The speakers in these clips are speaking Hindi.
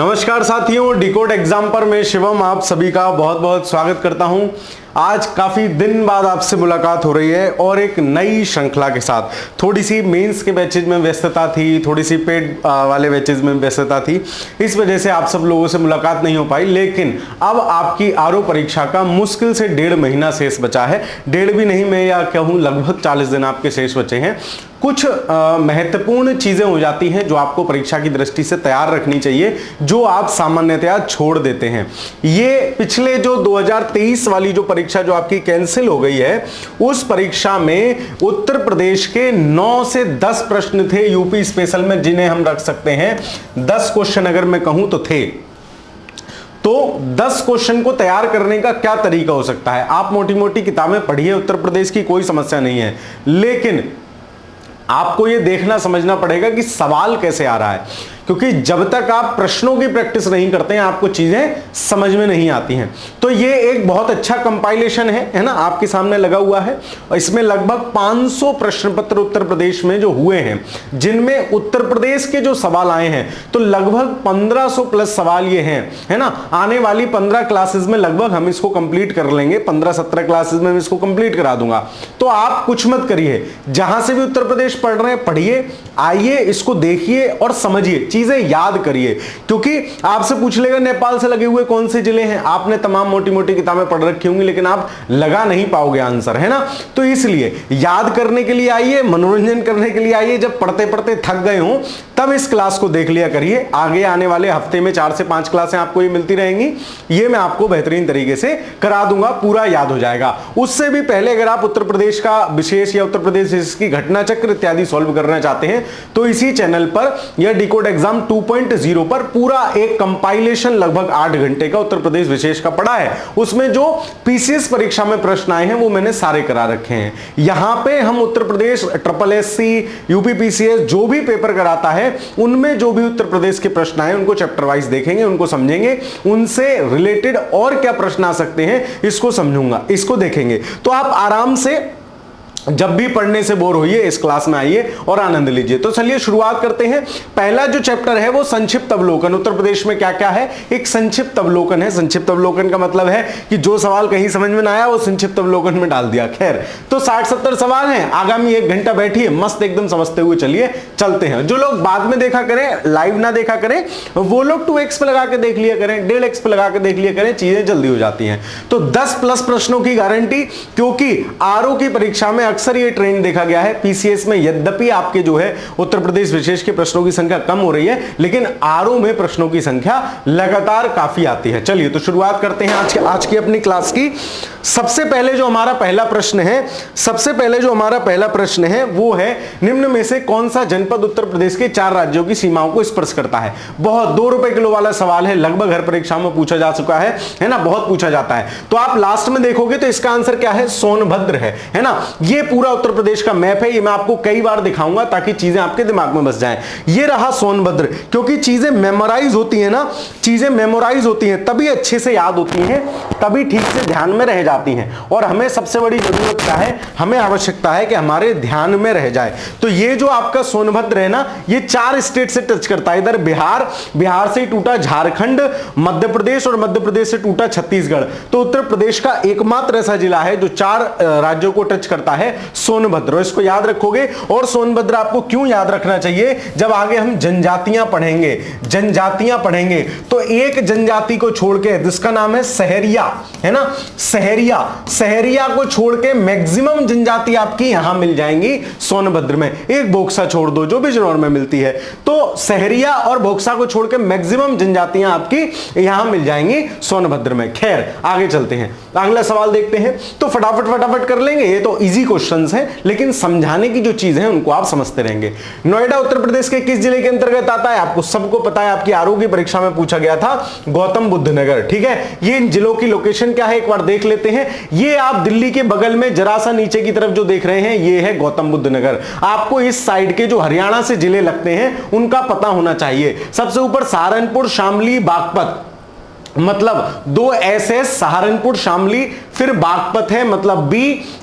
नमस्कार साथियों, डिकोड एग्जाम पर मैं शिवम आप सभी का बहुत बहुत स्वागत करता हूं। आज काफ़ी दिन बाद आपसे मुलाकात हो रही है और एक नई श्रृंखला के साथ। थोड़ी सी मेंस के बैचेज में व्यस्तता थी, थोड़ी सी पेड वाले बैचेज में व्यस्तता थी, इस वजह से आप सब लोगों से मुलाकात नहीं हो पाई। लेकिन अब आपकी आरओ परीक्षा का मुश्किल से 1.5 महीना शेष बचा है। 1.5 भी नहीं, मैं या कहूँ लगभग 40 दिन आपके शेष बचे हैं। कुछ महत्वपूर्ण चीजें हो जाती हैं जो आपको परीक्षा की दृष्टि से तैयार रखनी चाहिए, जो आप सामान्यतया छोड़ देते हैं। ये पिछले जो 2023 वाली जो परीक्षा जो आपकी कैंसिल हो गई है, उस परीक्षा में उत्तर प्रदेश के 9 से 10 प्रश्न थे यूपी स्पेशल में, जिन्हें हम रख सकते हैं 10 क्वेश्चन अगर मैं कहूं तो थे। तो 10 क्वेश्चन को तैयार करने का क्या तरीका हो सकता है? आप मोटी मोटी किताबें पढ़िए, उत्तर प्रदेश की कोई समस्या नहीं है, लेकिन आपको यह देखना समझना पड़ेगा कि सवाल कैसे आ रहा है, क्योंकि जब तक आप प्रश्नों की प्रैक्टिस नहीं करते हैं आपको चीजें समझ में नहीं आती हैं। तो ये एक बहुत अच्छा कंपाइलेशन है ना, आपके सामने लगा हुआ है। और इसमें लगभग 500 प्रश्न पत्र उत्तर प्रदेश में जो हुए हैं, जिनमें उत्तर प्रदेश के जो सवाल आए हैं, तो लगभग 1500 प्लस सवाल ये हैं, है ना। आने वाली 15 क्लासेस में लगभग हम इसको कंप्लीट कर लेंगे, 15-17 क्लासेस में मैं इसको कंप्लीट करा दूंगा। तो आप कुछ मत करिए, जहां से भी उत्तर प्रदेश पढ़ रहे हैं पढ़िए, आइए इसको देखिए और समझिए, चीजें याद करिए। क्योंकि आपसे पूछ लेगा नेपाल से लगे हुए कौन से जिले हैं, आपने तमाम मोटी मोटी किताबें पढ़ रखी होंगी, लेकिन आप लगा नहीं पाओगे आंसर, है ना। तो इसलिए याद करने के लिए आइए, मनोरंजन करने के लिए आइए। जब पढ़ते पढ़ते थक गए हो तब इस क्लास को देख लिया करिए। आगे आने वाले हफ्ते में 4 से 5 क्लासें आपको ये मिलती रहेंगी, ये मैं आपको बेहतरीन तरीके से करा दूंगा, पूरा याद हो जाएगा। उससे भी पहले अगर आप उत्तर प्रदेश का विशेष या उत्तर प्रदेश की घटना चक्र इत्यादि सॉल्व करना चाहते हैं, तो इसी चैनल पर या डिकोड एग्जाम 2.0 पर पूरा एक कंपाइलेशन लगभग 8 घंटे का उत्तर प्रदेश विशेष का पड़ा है। उसमें जो पीसीएस परीक्षा में प्रश्न आए हैं वो मैंने सारे करा रखे हैं। यहां पे हम Uttar Pradesh SSSC, UP PCS जो भी पेपर कराता है, उनमें जो भी उत्तर प्रदेश के प्रश्न आए उनको चैप्टर वाइज देखेंगे, उनको समझेंगे, उनसे रिलेटेड और क्या प्रश्न आ सकते हैं इसको समझूंगा, इसको देखेंगे। तो आप आराम से जब भी पढ़ने से बोर होइए इस क्लास में आइए और आनंद लीजिए। तो चलिए शुरुआत करते हैं। पहला जो चैप्टर है वो संक्षिप्त अवलोकन, उत्तर प्रदेश में क्या क्या है, एक संक्षिप्त अवलोकन है। संक्षिप्त अवलोकन का मतलब है कि जो सवाल कहीं समझ में ना आया वो संक्षिप्त अवलोकन में डाल दिया। खैर, तो 60-70 सवाल हैं, आगामी 1 घंटा बैठिए, मस्त एकदम समझते हुए चलिए, चलते हैं। जो लोग बाद में देखा करें, लाइव ना देखा करें, वो लोग 2x पे लगा के देख लिया करें, 1.5x पे लगा के देख लिया करें, चीजें जल्दी हो जाती हैं। तो 10 प्लस प्रश्नों की गारंटी, क्योंकि आरओ की परीक्षा में अक्सर ये ट्रेंड देखा गया है। पीसीएस में यद्यपि आपके जो है उत्तर प्रदेश विशेष के प्रश्नों की संख्या कम हो रही है, लेकिन आरओ में प्रश्नों की संख्या लगातार काफी आती है। चलिए तो शुरुआत करते हैं आज की अपनी क्लास की। सबसे पहले जो हमारा पहला प्रश्न है वो है, निम्न में से कौन सा जनपद उत्तर प्रदेश के 4 राज्यों की सीमाओं को स्पर्श करता है। बहुत 2 रुपए किलो वाला सवाल है, लगभग हर परीक्षा में पूछा जा चुका है ना, बहुत पूछा जाता है। तो आप लास्ट में देखोगे तो इसका आंसर क्या है, सोनभद्र है ना। ये पूरा उत्तर प्रदेश का मैप है, ये मैं आपको कई बार दिखाऊंगा ताकि चीजें आपके दिमाग में बस जाएं। ये रहा सोनभद्र, क्योंकि चीजें मेमोराइज होती है ना, चीजें मेमोराइज होती हैं तभी अच्छे से याद होती हैं, तभी ठीक से ध्यान में रह जाती हैं। और हमें सबसे बड़ी जरूरत क्या है, हमें आवश्यकता है कि हमारे ध्यान में रह जाए। तो ये जो आपका सोनभद्र है ना, ये 4 स्टेट से टच करता है। इधर बिहार से टूटा झारखंड, मध्य प्रदेश, और मध्य प्रदेश से टूटा छत्तीसगढ़। तो उत्तर प्रदेश का एकमात्र ऐसा जिला है जो 4 राज्यों को टच करता है, सोनभद्र। इसको याद रखोगे। और सोनभद्र आपको क्यों याद रखना चाहिए, जब आगे हम जनजातियां पढ़ेंगे तो एक जनजाति को छोड़ के, जिसका नाम है सहरिया, है ना, सहरिया को छोड़ के मैक्सिमम जनजाति आपकी यहां मिल जाएंगी सोनभद्र में। एक बोक्सा छोड़ दो जो बिजनौर में मिलती है, तो सहरिया और बोक्सा को छोड़ के मैक्सिमम जनजातियां आपकी यहां मिल जाएंगी सोनभद्र में। खैर, आगे चलते हैं, अगला सवाल देखते हैं। तो फटाफट कर लेंगे, ये तो इजी क्वेश्चंस हैं, लेकिन समझाने की जो चीज है उनको आप समझते रहेंगे। नोएडा उत्तर प्रदेश के किस जिले के अंतर्गत आता है, आपको सबको पता है, आपकी आरओ की परीक्षा में पूछा गया था, गौतम बुद्ध नगर। ठीक है, ये इन जिलों की लोकेशन क्या है एक बार देख लेते हैं। ये आप दिल्ली के बगल में जरा सा नीचे की तरफ जो देख रहे हैं, ये है गौतम बुद्ध नगर। आपको इस साइड के जो हरियाणा से जिले लगते हैं उनका पता होना चाहिए। सबसे ऊपर सहारनपुर, शामली, बागपत, मतलब 2 SS सहारनपुर शामली, फिर बागपत है मतलब B,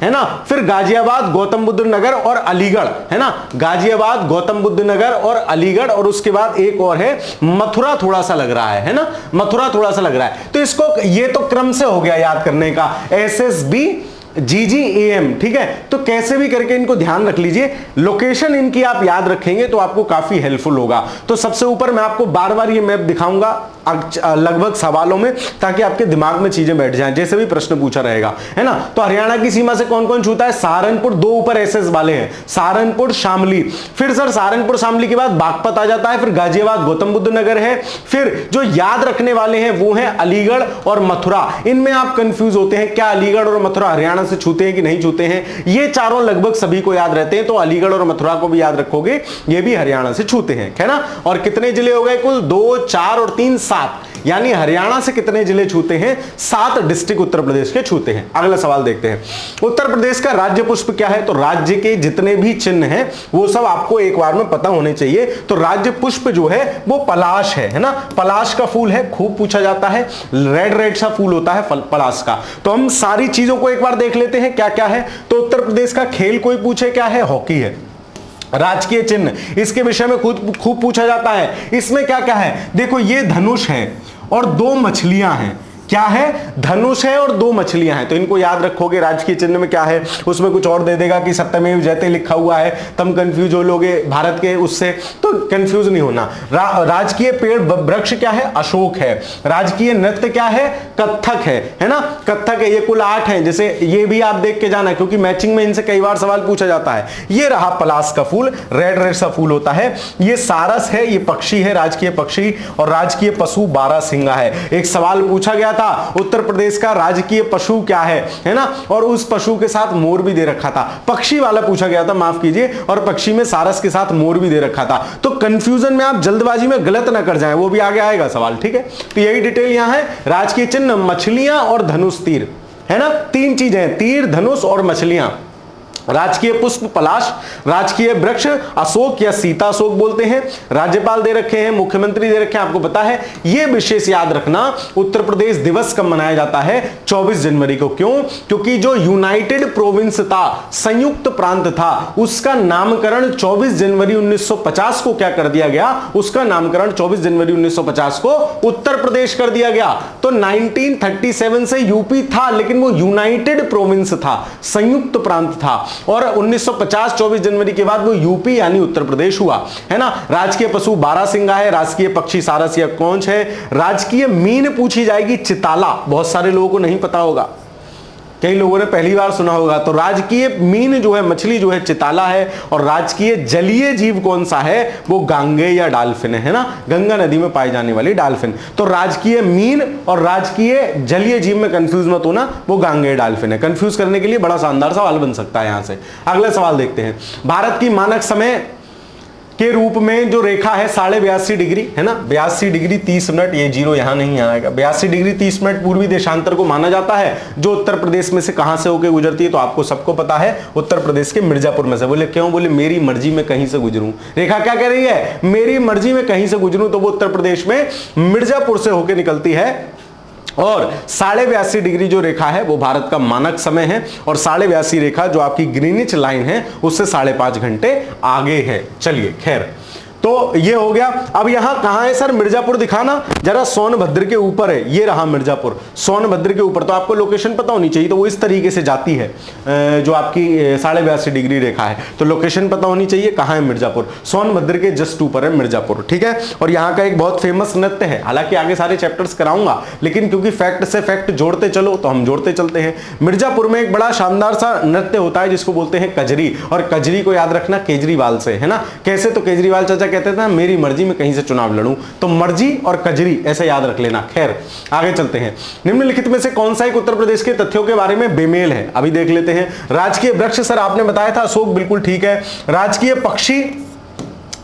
है ना, फिर गाजियाबाद गौतम बुद्ध नगर और अलीगढ़, है ना, गाजियाबाद गौतम बुद्ध नगर और अलीगढ़, और उसके बाद एक और है मथुरा, थोड़ा सा लग रहा है ना, मथुरा थोड़ा सा लग रहा है। तो इसको, ये तो क्रम से हो गया याद करने का, SSB GGAM, ठीक है। तो कैसे भी करके इनको ध्यान रख लीजिए, लोकेशन इनकी आप याद रखेंगे तो आपको काफी हेल्पफुल होगा। तो सबसे ऊपर मैं आपको बार बार ये मैप दिखाऊंगा लगभग सवालों में, ताकि आपके दिमाग में चीजें बैठ जाएं, जैसे भी प्रश्न पूछा रहेगा, है ना। तो हरियाणा की सीमा से कौन कौन छूता है, सहारनपुर, 2 ऊपर SS वाले हैं, सहारनपुर शामली, फिर सर सहारनपुर शामली के बाद बागपत आ जाता है, फिर गाजियाबाद गौतम बुद्ध नगर है, फिर जो याद रखने वाले हैं वो है अलीगढ़ और मथुरा। इनमें आप कंफ्यूज होते हैं, क्या अलीगढ़ और मथुरा हरियाणा से छूते हैं कि नहीं छूते हैं। ये चारों लगभग सभी को याद रहते हैं, तो अलीगढ़ और मथुरा को भी याद रखोगे, ये भी हरियाणा से छूते हैं, है ना। और कितने जिले हो गए कुल, 2, 4 और 3, 7, यानी हरियाणा से कितने जिले छूते हैं, 7 डिस्ट्रिक्ट उत्तर प्रदेश के छूते हैं। अगला सवाल देखते हैं, उत्तर प्रदेश का राज्य पुष्प क्या है। तो राज्य के जितने भी चिन्ह हैं वो सब आपको एक बार में पता होने चाहिए। तो राज्य पुष्प जो है वो पलाश है ना, पलाश का फूल है, खूब पूछा जाता है, रेड रेड सा फूल होता है पलाश का। तो हम सारी चीजों को एक बार देख लेते हैं क्या क्या है। तो उत्तर प्रदेश का खेल कोई पूछे क्या है, हॉकी है। राजकीय चिन्ह, इसके विषय में खूब पूछा जाता है। इसमें क्या क्या है, देखो ये धनुष है और 2 मछलियां हैं, क्या है, धनुष है और 2 मछलियां हैं। तो इनको याद रखोगे, राजकीय चिन्ह में क्या है, उसमें कुछ और दे देगा कि सत्यमेव जयते लिखा हुआ है, तुम कंफ्यूज हो लोगे भारत के उससे, तो कंफ्यूज नहीं होना। राजकीय पेड़ वृक्ष क्या है, अशोक है। राजकीय नृत्य क्या है, कथक है ना, कथक है। ये कुल 8 है, जैसे ये भी आप देख के जाना, क्योंकि मैचिंग में इनसे कई बार सवाल पूछा जाता है। ये रहा पलाश का फूल, रेड रेड सा फूल होता है। ये सारस है, ये पक्षी है, राजकीय पक्षी। और राजकीय पशु बारहसिंगा है। एक सवाल पूछा गया था, उत्तर प्रदेश का राजकीय पशु क्या है ना, और उस पशु के साथ मोर भी दे रखा था। पक्षी वाला पूछा गया था, माफ कीजिए, और पक्षी में सारस के साथ मोर भी दे रखा था। तो कंफ्यूजन में आप जल्दबाजी में गलत ना कर जाएं, वो भी आगे आएगा सवाल, ठीक है। तो यही डिटेल यहां है, राजकीय चिन्ह मछलियां और धनुष तीर, है ना, 3 चीजें, तीर, धनुष और मछलियां। राजकीय पुष्प पलाश, राजकीय वृक्ष अशोक या सीता अशोक बोलते हैं। राज्यपाल दे रखे हैं, मुख्यमंत्री दे रखे हैं, आपको पता है। यह विशेष याद रखना, उत्तर प्रदेश दिवस कब मनाया जाता है, 24 जनवरी को। क्यों, क्योंकि जो यूनाइटेड प्रोविंस था, संयुक्त प्रांत था, उसका नामकरण 24 जनवरी 1950 को क्या कर दिया गया, उसका नामकरण 24 जनवरी 1950 को उत्तर प्रदेश कर दिया गया। तो 1937 से यूपी था, लेकिन वो यूनाइटेड प्रोविंस था, संयुक्त प्रांत था। और 1950 24 जनवरी के बाद वो यूपी यानी उत्तर प्रदेश हुआ, है ना। राजकीय पशु बारहसिंगा है, राजकीय पक्षी सारस या कौंच है। राजकीय मीन पूछी जाएगी, चिताला, बहुत सारे लोगों को नहीं पता होगा, कई लोगों ने पहली बार सुना होगा। तो राजकीय मीन जो है, मछली जो है, चिताला है। और राजकीय जलीय जीव कौन सा है, वो गांगे या डाल्फिन है ना, गंगा नदी में पाई जाने वाली डाल्फिन। तो राजकीय मीन और राजकीय जलीय जीव में कंफ्यूज मत होना, वो गांगे डाल्फिन है। कंफ्यूज करने के लिए बड़ा शानदार सवाल बन सकता है यहां से। अगला सवाल देखते हैं, भारत की मानक समय के रूप में जो रेखा है 82.5 डिग्री, है ना, 82 डिग्री 30 मिनट, ये जीरो यहां नहीं आएगा। 82 डिग्री 30 मिनट पूर्वी देशांतर को माना जाता है, जो उत्तर प्रदेश में से कहां से होकर गुजरती है, तो आपको सबको पता है, उत्तर प्रदेश के मिर्जापुर में से। बोले क्यों, बोले मेरी मर्जी में कहीं से गुजरूं। रेखा क्या कह रही है, मेरी मर्जी में कहीं से गुजरूं, तो वो उत्तर प्रदेश में मिर्जापुर से होकर निकलती है। और 82.5 डिग्री जो रेखा है वो भारत का मानक समय है, और 82.5 रेखा जो आपकी ग्रीनिच लाइन है उससे 5.5 घंटे आगे है। चलिए खैर, तो ये हो गया। अब यहां कहां है सर, मिर्जापुर दिखाना जरा, सोनभद्र के ऊपर है, ये रहा मिर्जापुर, सोनभद्र के ऊपर। तो आपको लोकेशन पता होनी चाहिए, तो वो इस तरीके से जाती है, जो आपकी 82.5 डिग्री रेखा है, तो लोकेशन पता होनी चाहिए कहां है मिर्जापुर। सोनभद्र के जस्ट ऊपर है मिर्जापुर, ठीक है। और यहाँ का एक बहुत फेमस नृत्य है, हालांकि आगे सारे चैप्टर्स कराऊंगा, लेकिन क्योंकि फैक्ट से फैक्ट जोड़ते चलो तो हम जोड़ते चलते हैं। मिर्जापुर में एक बड़ा शानदार सा नृत्य होता है जिसको बोलते हैं कजरी, और कजरी को याद रखना केजरीवाल से, है ना। कैसे, तो केजरीवाल चाचा कहते थे मेरी मर्जी में कहीं से चुनाव लड़ूं, तो मर्जी और कजरी ऐसे याद रख लेना। खैर आगे चलते हैं, निम्नलिखित में से कौन सा एक उत्तर प्रदेश के तथ्यों के बारे में बेमेल है, अभी देख लेते हैं। राजकीय वृक्ष सर आपने बताया था अशोक, बिल्कुल ठीक है। राजकीय पक्षी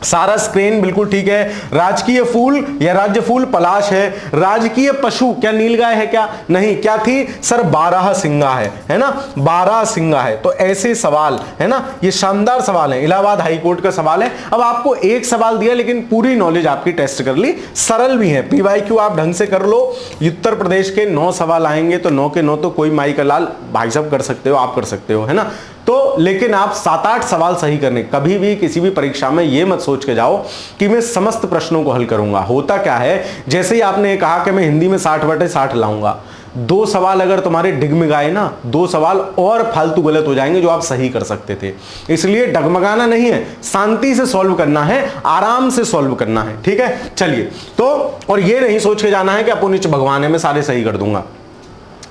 सारस क्रेन बिल्कुल ठीक है। राजकीय फूल या राज्य फूल पलाश है। राजकीय पशु क्या नीलगाय है क्या? नहीं। क्या थी सर? बारहसिंगा है ना, बारहसिंगा है। तो ऐसे सवाल है ना, ये शानदार सवाल है, इलाहाबाद हाई कोर्ट का सवाल है। अब आपको एक सवाल दिया लेकिन पूरी नॉलेज आपकी टेस्ट कर ली, सरल भी है। पीवाईक्यू आप ढंग से कर लो। उत्तर प्रदेश के 9 सवाल आएंगे तो 9 के 9 तो कोई माई का लाल भाई साहब कर सकते हो, आप कर सकते हो, है ना। तो लेकिन आप 7-8 सवाल सही करने, कभी भी किसी भी परीक्षा में ये मत सोच के जाओ कि मैं समस्त प्रश्नों को हल करूंगा। होता क्या है, जैसे ही आपने कहा कि मैं हिंदी में 60/60 लाऊंगा, 2 सवाल अगर तुम्हारे डिगमिगाए ना, 2 सवाल और फालतू गलत हो जाएंगे जो आप सही कर सकते थे। इसलिए डगमगाना नहीं है, शांति से सॉल्व करना है, आराम से सॉल्व करना है, ठीक है। चलिए, तो और ये नहीं सोच के जाना है कि अपुनिच भगवान है मैं सारे सही कर दूंगा।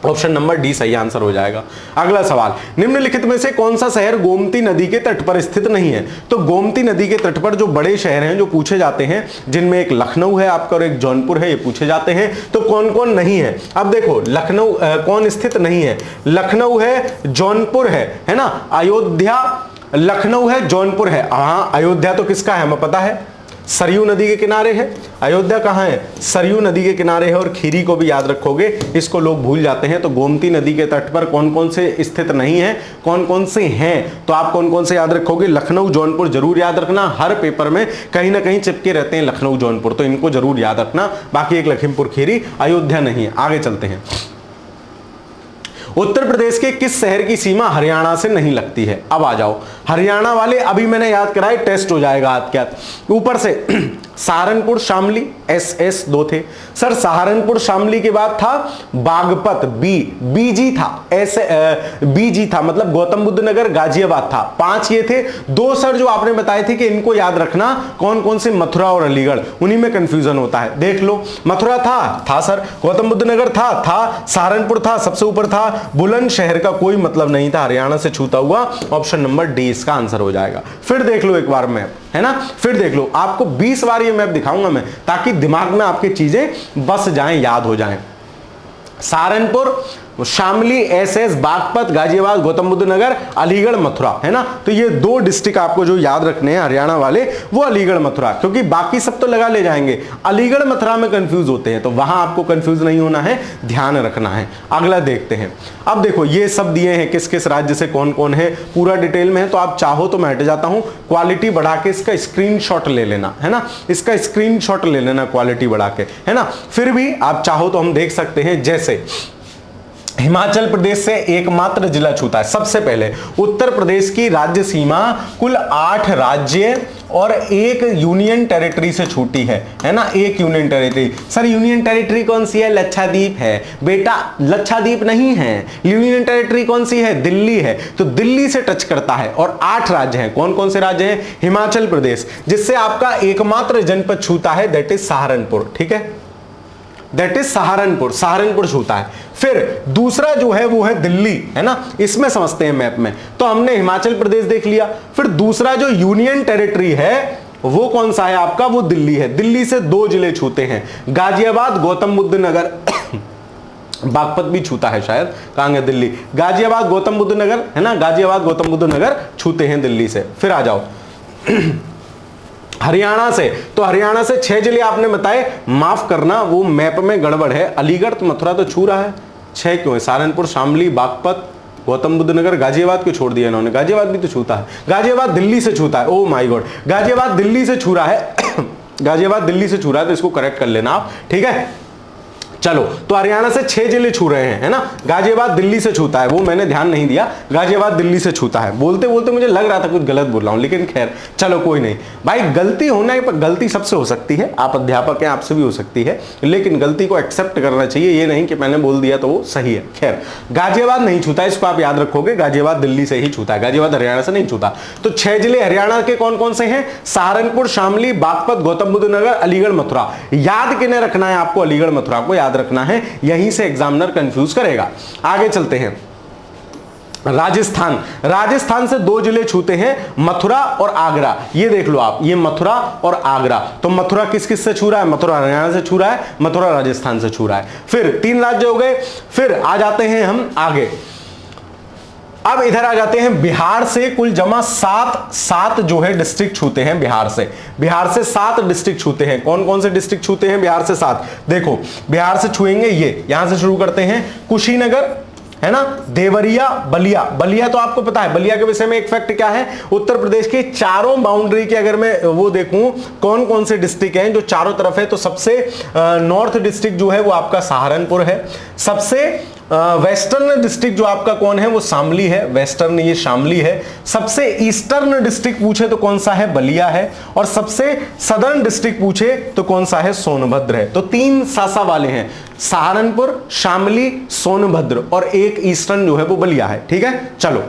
ऑप्शन नंबर डी सही आंसर हो जाएगा। अगला सवाल, निम्नलिखित में से कौन सा शहर गोमती नदी के तट पर स्थित नहीं है? तो गोमती नदी के तट पर जो बड़े शहर हैं जो पूछे जाते हैं, जिनमें एक लखनऊ है आपका और एक जौनपुर है, ये पूछे जाते हैं। तो कौन कौन नहीं है? अब देखो, लखनऊ कौन स्थित नहीं है? लखनऊ है, जौनपुर है ना, अयोध्या, लखनऊ है, जौनपुर है। हाँ, अयोध्या तो किसका है हमें पता है, सरयू नदी के किनारे है। अयोध्या कहाँ है? सरयू नदी के किनारे है। और खीरी को भी याद रखोगे, इसको लोग भूल जाते हैं। तो गोमती नदी के तट पर कौन कौन से स्थित नहीं है, कौन कौन से हैं, तो आप कौन कौन से याद रखोगे? लखनऊ, जौनपुर जरूर याद रखना। हर पेपर में कहीं ना कहीं चिपके रहते हैं लखनऊ, जौनपुर, तो इनको जरूर याद रखना। बाकी एक लखीमपुर खीरी, अयोध्या नहीं है। आगे चलते हैं। उत्तर प्रदेश के किस शहर की सीमा हरियाणा से नहीं लगती है? अब आ जाओ, हरियाणा वाले अभी मैंने याद कराए, टेस्ट हो जाएगा हाथ क्या ऊपर से। सहारनपुर, शामली, SS 2 थे सर। सहारनपुर शामली के बाद था बागपत, बीजी था, बीजी था, मतलब गौतम बुद्ध नगर, गाजियाबाद था। 5 ये थे। 2 सर जो आपने बताए थे कि इनको याद रखना, कौन कौन से? मथुरा और अलीगढ़, उन्हीं में कंफ्यूजन होता है। देख लो, मथुरा था सर, गौतम बुद्ध नगर था, सहारनपुर था, सबसे ऊपर था, बुलंदशहर का कोई मतलब नहीं था, हरियाणा से छूता हुआ। ऑप्शन नंबर डी इसका आंसर हो जाएगा। फिर देख लो एक बार मैप, है ना, फिर देख लो, आपको 20 बार ये मैप दिखाऊंगा मैं, ताकि दिमाग में आपकी चीजें बस जाएं, याद हो जाएं। सहारनपुर, शामली, SS, बागपत, गाजियाबाद, गौतम बुद्ध नगर, अलीगढ़, मथुरा, है ना। तो ये 2 डिस्ट्रिक्ट आपको जो याद रखने हैं हरियाणा वाले, वो अलीगढ़, मथुरा, क्योंकि बाकी सब तो लगा ले जाएंगे, अलीगढ़ मथुरा में कंफ्यूज होते हैं, तो वहां आपको कंफ्यूज नहीं होना है, ध्यान रखना है। अगला देखते हैं। अब देखो, ये सब दिए हैं किस किस राज्य से कौन कौन है, पूरा डिटेल में है। तो आप चाहो तो मैं हट जाता हूं, क्वालिटी बढ़ा के इसका स्क्रीनशॉट ले लेना, है ना, इसका स्क्रीनशॉट ले लेना क्वालिटी बढ़ा के, है ना। फिर भी आप चाहो तो हम देख सकते हैं, जैसे हिमाचल प्रदेश से एकमात्र जिला छूता है। सबसे पहले उत्तर प्रदेश की राज्य सीमा कुल 8 राज्य और 1 यूनियन टेरिटरी से छूटी है ना, 1 union territory. Sir union territory कौन सी है? लक्षद्वीप है बेटा, लक्षद्वीप नहीं है। यूनियन टेरिटरी कौन सी है? दिल्ली है। तो दिल्ली से टच करता है। और 8 राज्य हैं। कौन कौन से राज्य हैं? हिमाचल प्रदेश, जिससे आपका एकमात्र जनपद छूता है, दैट इज सहारनपुर, ठीक है, दैट इज सहारनपुर छूता है। फिर दूसरा जो है वो है दिल्ली, है ना, इसमें समझते हैं मैप में। तो हमने हिमाचल प्रदेश देख लिया। फिर दूसरा जो यूनियन टेरिटरी है वो कौन सा है आपका? वो दिल्ली है। दिल्ली से 2 जिले छूते हैं, गाजियाबाद, गौतम बुद्ध नगर, बागपत भी छूता है शायद, कहां है? दिल्ली, गाजियाबाद, गौतम बुद्ध नगर, है ना, गाजियाबाद, गौतम बुद्ध नगर छूते हैं दिल्ली से। फिर आ जाओ हरियाणा से। तो हरियाणा से 6 जिले आपने बताए, माफ करना वो मैप में गड़बड़ है, अलीगढ़ तो मथुरा तो छू रहा है, 6 क्यों है? सहारनपुर, शामली, बागपत, गौतम बुद्ध नगर, गाजियाबाद क्यों छोड़ दिया इन्होंने? गाजियाबाद भी तो छूता है। गाजियाबाद दिल्ली से छूता है, oh my God, Ghaziabad Delhi से छू रहा है गाजियाबाद दिल्ली से छू रहा है, तो इसको करेक्ट कर लेना आप, ठीक है। चलो, तो हरियाणा से 6 जिले छू रहे हैं, है ना। गाजियाबाद दिल्ली से छूता है, वो मैंने ध्यान नहीं दिया, गाजियाबाद दिल्ली से छूता है। बोलते बोलते मुझे लग रहा था कुछ गलत बोल रहा हूं, लेकिन खैर चलो कोई नहीं भाई, गलती होना है, पर गलती सबसे हो सकती है, आप अध्यापक हैं, आपसे भी हो सकती है, लेकिन गलती को एक्सेप्ट करना चाहिए, ये नहीं कि मैंने बोल दिया तो वो सही है। खैर, गाजियाबाद नहीं छूता, इसको आप याद रखोगे, गाजियाबाद दिल्ली से ही छूता है, गाजियाबाद हरियाणा से नहीं छूता। तो 6 जिले हरियाणा के कौन कौन से हैं? सहारनपुर, शामली, बागपत, गौतम बुद्ध नगर, अलीगढ़, मथुरा। याद किन्हें रखना है आपको? अलीगढ़, मथुरा को याद रखना है, यहीं से एग्जामिनर कंफ्यूज करेगा। आगे चलते हैं। राजस्थान से 2 जिले छूते हैं, मथुरा और आगरा। ये देख लो आप, ये मथुरा और आगरा। तो मथुरा किस किस से छू रहा है? मथुरा हरियाणा से छू रहा है, मथुरा राजस्थान से छू रहा है। फिर 3 राज्य हो गए। फिर आ जाते हैं हम आगे। अब इधर आ जाते हैं, बिहार से कुल जमा सात जो है डिस्ट्रिक्ट छूते हैं बिहार से 7 डिस्ट्रिक्ट छूते हैं। कौन कौन से डिस्ट्रिक्ट छूते हैं बिहार से 7? देखो बिहार से छुएंगे, ये यहां से शुरू करते हैं, कुशीनगर है ना, देवरिया, बलिया तो आपको पता है, बलिया के विषय में एक फैक्ट क्या है, उत्तर प्रदेश के चारों बाउंड्री के अगर मैं वो देखूं कौन कौन से डिस्ट्रिक्ट हैं जो चारों तरफ है, तो सबसे नॉर्थ डिस्ट्रिक्ट जो है वो आपका सहारनपुर है, सबसे वेस्टर्न डिस्ट्रिक्ट जो आपका कौन है वो शामली है, वेस्टर्न ये शामली है, सबसे ईस्टर्न डिस्ट्रिक्ट पूछे तो कौन सा है, बलिया है, और सबसे सदर्न डिस्ट्रिक्ट पूछे तो कौन सा है, सोनभद्र है। तो 3 सासा वाले हैं, सहारनपुर, शामली, सोनभद्र, और एक ईस्टर्न जो है वो बलिया है। ठीक है, चलो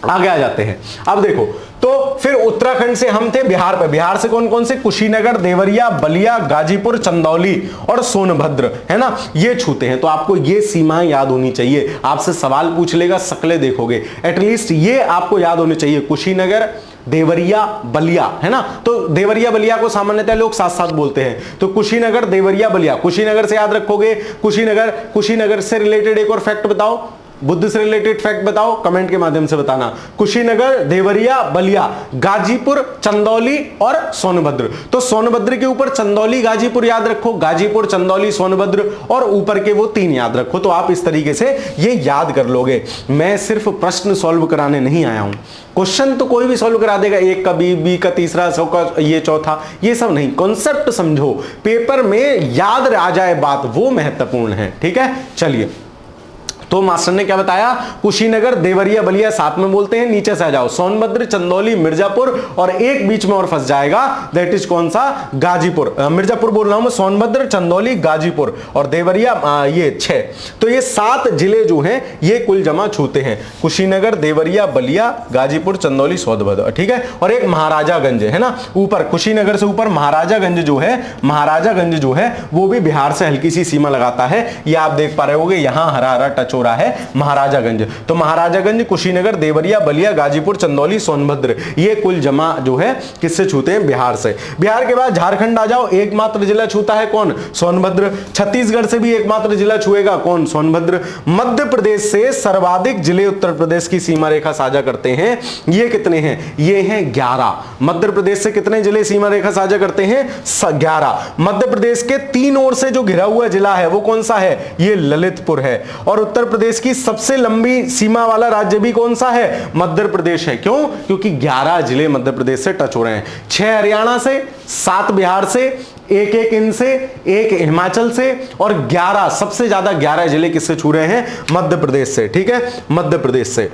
आगे आ जाते हैं। अब देखो, तो फिर उत्तराखंड से हम थे बिहार पे, बिहार से कौन कौन से, कुशीनगर, देवरिया, बलिया, गाजीपुर, चंदौली और सोनभद्र, है ना, ये छूते हैं। तो आपको ये सीमाएं याद होनी चाहिए, आपसे सवाल पूछ लेगा, शक्लें देखोगे, एटलीस्ट ये आपको याद होनी चाहिए, कुशीनगर, देवरिया, बलिया, है ना। तो देवरिया बलिया को सामान्यतः लोग साथ साथ बोलते हैं, तो कुशीनगर, देवरिया, बलिया, कुशीनगर से याद रखोगे, कुशीनगर से रिलेटेड एक और फैक्ट बताओ, बुद्ध से रिलेटेड फैक्ट बताओ, कमेंट के माध्यम से बताना। कुशीनगर, देवरिया, बलिया, गाजीपुर, चंदौली और सोनभद्र। तो सोनभद्र के ऊपर चंदौली, गाजीपुर याद रखो, गाजीपुर, चंदौली, सोनभद्र, और ऊपर के वो 3 याद रखो। तो आप इस तरीके से ये याद कर लोगे। मैं सिर्फ प्रश्न सॉल्व कराने नहीं आया हूं, क्वेश्चन तो कोई भी सॉल्व करा देगा, एक का बी का तीसरा, 100 का ये चौथा, ये सब नहीं, कॉन्सेप्ट समझो, पेपर में याद आ जाए बात, वो महत्वपूर्ण है। ठीक है, चलिए, तो मास्टर ने क्या बताया, कुशीनगर, देवरिया, बलिया साथ में बोलते हैं, नीचे से आ जाओ, सोनभद्र, चंदौली, मिर्जापुर, और एक बीच में और फंस जाएगा, दैट इज कौन सा, गाजीपुर, मिर्जापुर बोल रहा हूं मैं, सोनभद्र, चंदौली, गाजीपुर और देवरिया, ये 6। तो ये 7 जिले जो हैं ये कुल जमा छूते हैं, कुशीनगर, देवरिया, बलिया, गाजीपुर, चंदौली, सोनभद्र। ठीक है, और एक महाराजागंज है ना, ऊपर कुशीनगर से ऊपर महाराजागंज जो है वो भी बिहार से हल्की सी सीमा लगाता है, ये आप देख पा रहे होगे, यहां हरा हरा टच हो रहा है महाराजागंज। तो महाराजागंज, कुशीनगर, देवरिया, बलिया, गाजीपुर, चंदौली, सोनभद्र, ये कुल जमा जो है किससे छूते हैं, बिहार से। बिहार के बाद झारखंड आ जाओ, एकमात्र जिला छूता है कौन, सोनभद्र। छत्तीसगढ़ से भी एकमात्र जिला छुएगा कौन, सोनभद्र। मध्य प्रदेश से सर्वाधिक जिले उत्तर प्रदेश की सीमा रेखा साझा करते हैं, ये कितने हैं, ये हैं 11। मध्य प्रदेश से कितने जिले सीमा रेखा साझा करते हैं, 11। मध्य प्रदेश के 3 ओर से जो घिरा हुआ जिला है वो कौन सा है, ये ललितपुर है। और उत्तर प्रदेश की सबसे लंबी सीमा वाला राज्य भी कौन सा है, मध्य प्रदेश है। क्यों, क्योंकि 11 जिले मध्य प्रदेश से टच हो रहे हैं, 6 हरियाणा से, 7 बिहार से, एक इनसे, 1 हिमाचल से, और 11 सबसे ज्यादा 11 जिले किससे छू रहे हैं, मध्य प्रदेश से। ठीक है, मध्य प्रदेश से।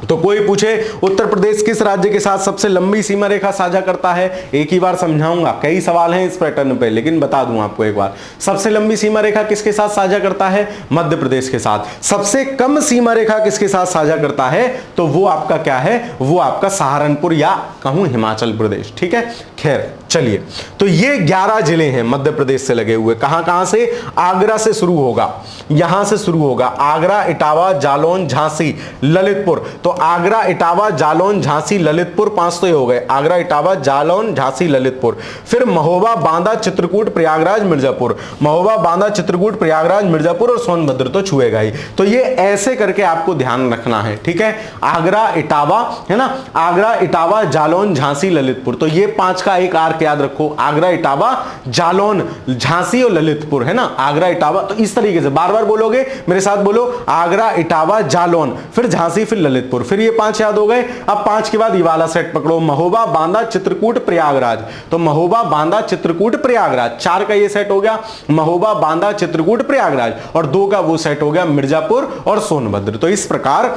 तो कोई पूछे उत्तर प्रदेश किस राज्य के साथ सबसे लंबी सीमा रेखा साझा करता है, एक ही बार समझाऊंगा, कई सवाल हैं इस पैटर्न पे, लेकिन बता दूं आपको एक बार, सबसे लंबी सीमा रेखा किसके साथ साझा करता है, मध्य प्रदेश के साथ। सबसे कम सीमा रेखा किसके साथ साझा करता है, तो वो आपका क्या है, वो आपका सहारनपुर या कहूं हिमाचल प्रदेश। ठीक है, खैर चलिए, तो ये 11 जिले हैं मध्य प्रदेश से लगे हुए। कहां कहां से, आगरा से शुरू होगा, यहां से शुरू होगा, आगरा, इटावा, जालौन, झांसी, ललितपुर। तो आगरा, इटावा, जालौन, झांसी, ललितपुर 5 तो ये हो गए, आगरा, इटावा, जालौन, झांसी, ललितपुर। फिर महोबा, बांदा, चित्रकूट, प्रयागराज, मिर्जापुर, महोबा, बांदा, चित्रकूट, प्रयागराज, मिर्जापुर और सोनभद्र तो छुएगा ही। तो ये ऐसे करके आपको ध्यान रखना है। ठीक है, आगरा, इटावा, है ना, आगरा, इटावा, जालौन, झांसी, ललितपुर, तो ये 5 का एक आर्क याद रखो, आगरा, इटावा, जालौन, झांसी और ललितपुर, है ना, आगरा, इटावा। तो इस तरीके से बार बार बोलोगे, मेरे साथ बोलो, आगरा, इटावा, जालौन, फिर झांसी, फिर ललितपुर, फिर ये 5 याद हो गए। अब 5 के बाद ये वाला सेट पकड़ो, महोबा, बांदा, चित्रकूट, प्रयागराज। तो महोबा, बांदा, चित्रकूट, प्रयागराज, 4 का ये सेट हो गया, महोबा, बांदा, चित्रकूट, प्रयागराज, और 2 का वो सेट हो गया, मिर्जापुर और सोनभद्र। तो इस प्रकार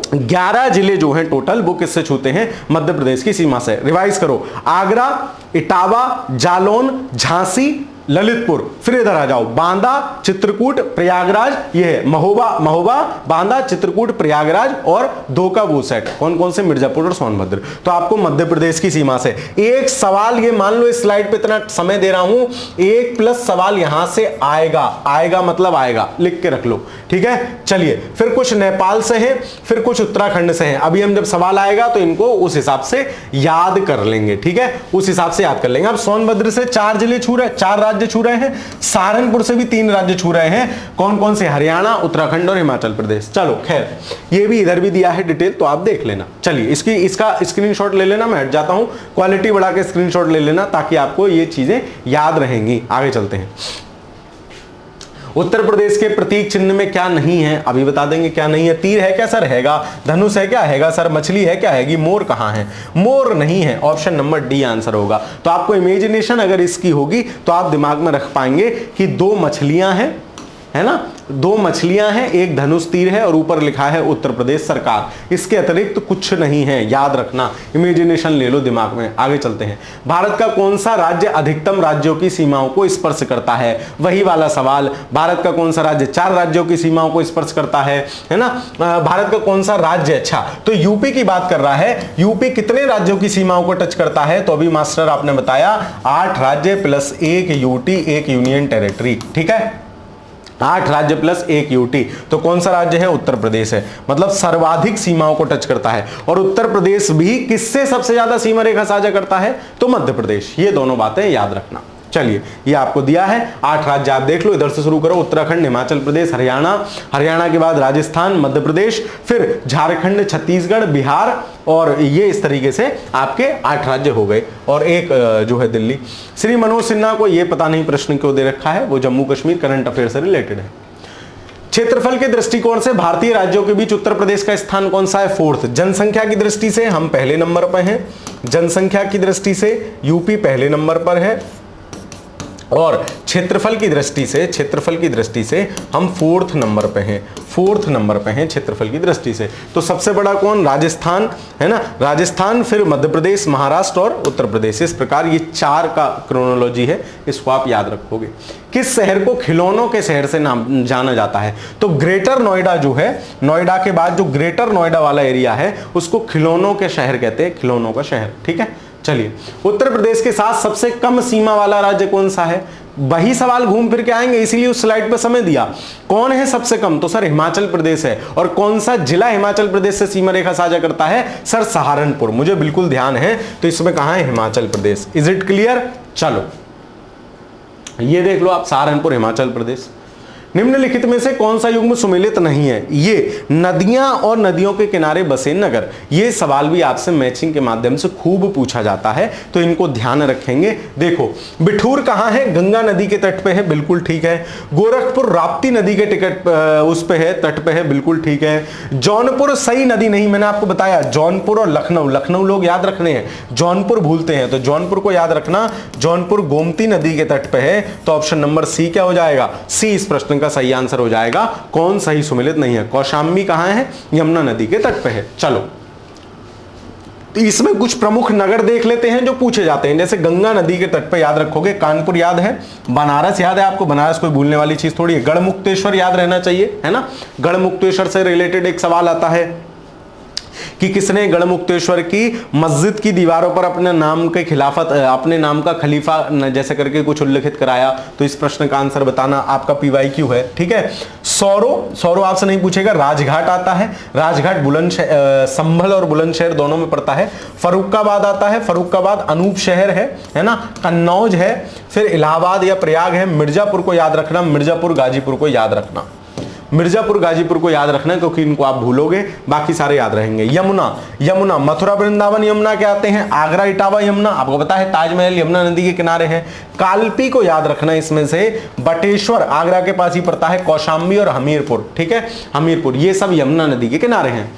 11 जिले जो हैं टोटल वो किससे छूते हैं, मध्य प्रदेश की सीमा से। रिवाइज करो, आगरा, इटावा, जालौन, झांसी, ललितपुर, फिर इधर आ जाओ, बांदा, चित्रकूट, प्रयागराज, ये है महोबा, बांदा, चित्रकूट, प्रयागराज, और 2 का वो सेट कौन कौन से, मिर्जापुर और सोनभद्र। तो आपको मध्य प्रदेश की सीमा से एक सवाल, ये मान लो इस स्लाइड पे इतना समय दे रहा हूं, 1+ सवाल यहां से आएगा मतलब आएगा, लिख के रख लो। ठीक है, चलिए, फिर कुछ नेपाल से है, फिर कुछ उत्तराखंड से है। अभी हम जब सवाल आएगा तो इनको उस हिसाब से याद कर लेंगे। ठीक है, उस हिसाब से याद कर लेंगे। अब सोनभद्र से 4 जिले छू रहे, 4 राज्य राज्य छू रहे हैं, सहारनपुर से भी 3 राज्य छू रहे हैं। कौन कौन से? हरियाणा, उत्तराखंड और हिमाचल प्रदेश। चलो खैर, ये भी इधर भी दिया है डिटेल, तो आप देख लेना। चलिए इसका स्क्रीनशॉट ले लेना, मैं हट जाता हूं, क्वालिटी बढ़ा के स्क्रीनशॉट ले लेना ताकि आपको ये चीजें याद रहेंगी। आगे चलते हैं। उत्तर प्रदेश के प्रतीक चिन्ह में क्या नहीं है? अभी बता देंगे क्या नहीं है। तीर है क्या सर? हैगा। धनुष है क्या? हैगा सर। मछली है क्या? हैगी। मोर कहां है? मोर नहीं है। ऑप्शन नंबर डी आंसर होगा। तो आपको इमेजिनेशन अगर इसकी होगी तो आप दिमाग में रख पाएंगे कि 2 मछलियां हैं, है ना, 2 मछलियां हैं, एक धनुष तीर है और ऊपर लिखा है उत्तर प्रदेश सरकार। इसके अतिरिक्त तो कुछ नहीं है, याद रखना, इमेजिनेशन ले लो दिमाग में। आगे चलते हैं। भारत का कौन सा राज्य अधिकतम राज्यों की सीमाओं को स्पर्श करता है? वही वाला सवाल। भारत का कौन सा राज्य 4 राज्यों की सीमाओं को स्पर्श करता है ना? भारत का कौन सा राज्य, अच्छा तो यूपी की बात कर रहा है। यूपी कितने राज्यों की सीमाओं को टच करता है? तो अभी मास्टर आपने बताया 8 राज्य प्लस 1 यूटी, 1 यूनियन टेरिटरी। ठीक है, 8 राज्य प्लस 1 यूटी। तो कौन सा राज्य है? उत्तर प्रदेश है, मतलब सर्वाधिक सीमाओं को टच करता है। और उत्तर प्रदेश भी किससे सबसे ज्यादा सीमा रेखा साझा करता है? तो मध्य प्रदेश। ये दोनों बातें याद रखना। चलिए, ये आपको दिया है 8 राज्य, आप देख लो, इधर से शुरू करो। उत्तराखंड, हिमाचल प्रदेश, हरियाणा, हरियाणा के बाद राजस्थान, मध्य प्रदेश, फिर झारखंड, छत्तीसगढ़, बिहार, और ये इस तरीके से आपके 8 राज्य हो गए, और एक जो है दिल्ली। श्री मनोज सिन्हा को ये पता नहीं प्रश्न क्यों दे रखा है, वो जम्मू कश्मीर करंट अफेयर से रिलेटेड है। क्षेत्रफल के दृष्टिकोण से भारतीय राज्यों के बीच उत्तर प्रदेश का स्थान कौन सा है? 4th। जनसंख्या की दृष्टि से हम पहले नंबर पर हैं, जनसंख्या की दृष्टि से यूपी पहले नंबर पर है, और क्षेत्रफल की दृष्टि से हम 4th नंबर पे हैं, 4th नंबर पे हैं क्षेत्रफल की दृष्टि से। तो सबसे बड़ा कौन? राजस्थान, है ना, राजस्थान, फिर मध्य प्रदेश, महाराष्ट्र और उत्तर प्रदेश। इस प्रकार ये 4 का क्रोनोलॉजी है, इसको आप याद रखोगे। किस शहर को खिलौनों के शहर से नाम जाना जाता है? तो ग्रेटर नोएडा जो है, नोएडा के बाद जो ग्रेटर नोएडा वाला एरिया है उसको खिलौनों के शहर कहते हैं, खिलौनों का शहर। ठीक है, चलिए, उत्तर प्रदेश के साथ सबसे कम सीमा वाला राज्य कौन सा है? वही सवाल घूम फिर के आएंगे, इसीलिए उस स्लाइड पे समय दिया। कौन है सबसे कम? तो सर हिमाचल प्रदेश है। और कौन सा जिला हिमाचल प्रदेश से सीमा रेखा साझा करता है? सर सहारनपुर। मुझे बिल्कुल ध्यान है, तो इसमें कहां है? Himachal Pradesh. Is it clear? चलो ये देख लो आप, सहारनपुर, हिमाचल प्रदेश। निम्नलिखित में से कौन सा युग्म सुमेलित नहीं है? ये नदियां और नदियों के किनारे बसे नगर। ये सवाल भी आपसे मैचिंग के माध्यम से खूब पूछा जाता है, तो इनको ध्यान रखेंगे। देखो, बिठूर कहां है? गंगा नदी के तट पे है, बिल्कुल ठीक है। गोरखपुर राप्ती नदी के टिकट उस पे है, तट पे है, बिल्कुल ठीक है। जौनपुर सही नदी नहीं, मैंने आपको बताया। जौनपुर और लखनऊ, लखनऊ लोग याद रखने हैं, जौनपुर भूलते हैं, तो जौनपुर को याद रखना। जौनपुर गोमती नदी के तट पे है, तो ऑप्शन नंबर सी क्या हो जाएगा? सी इस प्रश्न का सही आंसर हो जाएगा। कौन सही सुमेलित नहीं है? कौशाम्बी कहां है? यमुना नदी के तट पे है। चलो, तो इसमें कुछ प्रमुख नगर देख लेते हैं जो पूछे जाते हैं। जैसे गंगा नदी के तट पे याद रखोगे, कानपुर याद है, बनारस याद है आपको, बनारस कोई भूलने वाली चीज थोड़ी है। गढ़मुक्तेश्वर याद रहना चाहिए, है ना, गढ़मुक्तेश्वर से रिलेटेड एक सवाल आता है कि किसने गढ़मुक्तेश्वर की मस्जिद की दीवारों पर अपने नाम के खिलाफत, अपने नाम का खलीफा जैसे करके कुछ उल्लेखित कराया? तो इस प्रश्न का आंसर बताना, आपका PYQ है। ठीक है, सौरो आपसे नहीं पूछेगा। राजघाट आता है, राजघाट बुलंदशहर, संभल और बुलंदशहर दोनों में पड़ता है। फर्रुखाबाद आता है, फर्रुखाबाद अनूप शहर है ना। कन्नौज है, फिर इलाहाबाद या प्रयाग है। मिर्जापुर को याद रखना, मिर्जापुर गाजीपुर को याद रखना, मिर्जापुर गाजीपुर को याद रखना, क्योंकि इनको आप भूलोगे, बाकी सारे याद रहेंगे। यमुना, मथुरा वृंदावन यमुना के आते हैं। आगरा इटावा यमुना, आपको पता है ताजमहल यमुना नदी के किनारे है। कालपी को याद रखना, इसमें से बटेश्वर आगरा के पास ही पड़ता है। कौशाम्बी और हमीरपुर, ठीक है, हमीरपुर, ये सब यमुना नदी के किनारे हैं।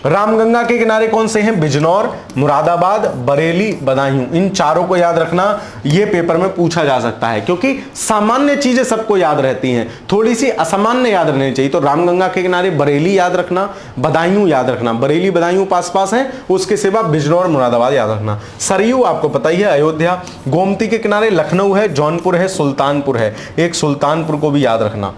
रामगंगा के किनारे कौन से हैं? बिजनौर, मुरादाबाद, बरेली, बदायूं। इन चारों को याद रखना, ये पेपर में पूछा जा सकता है, क्योंकि सामान्य चीजें सबको याद रहती हैं, थोड़ी सी असामान्य याद रहनी चाहिए। तो रामगंगा के किनारे बरेली याद रखना, बदायूं याद रखना, बरेली बदायूं पास पास हैं, उसके सिवा बिजनौर मुरादाबाद याद रखना। सरयू आपको पता ही है, अयोध्या। गोमती के किनारे लखनऊ है, जौनपुर है, सुल्तानपुर है। एक सुल्तानपुर को भी याद रखना,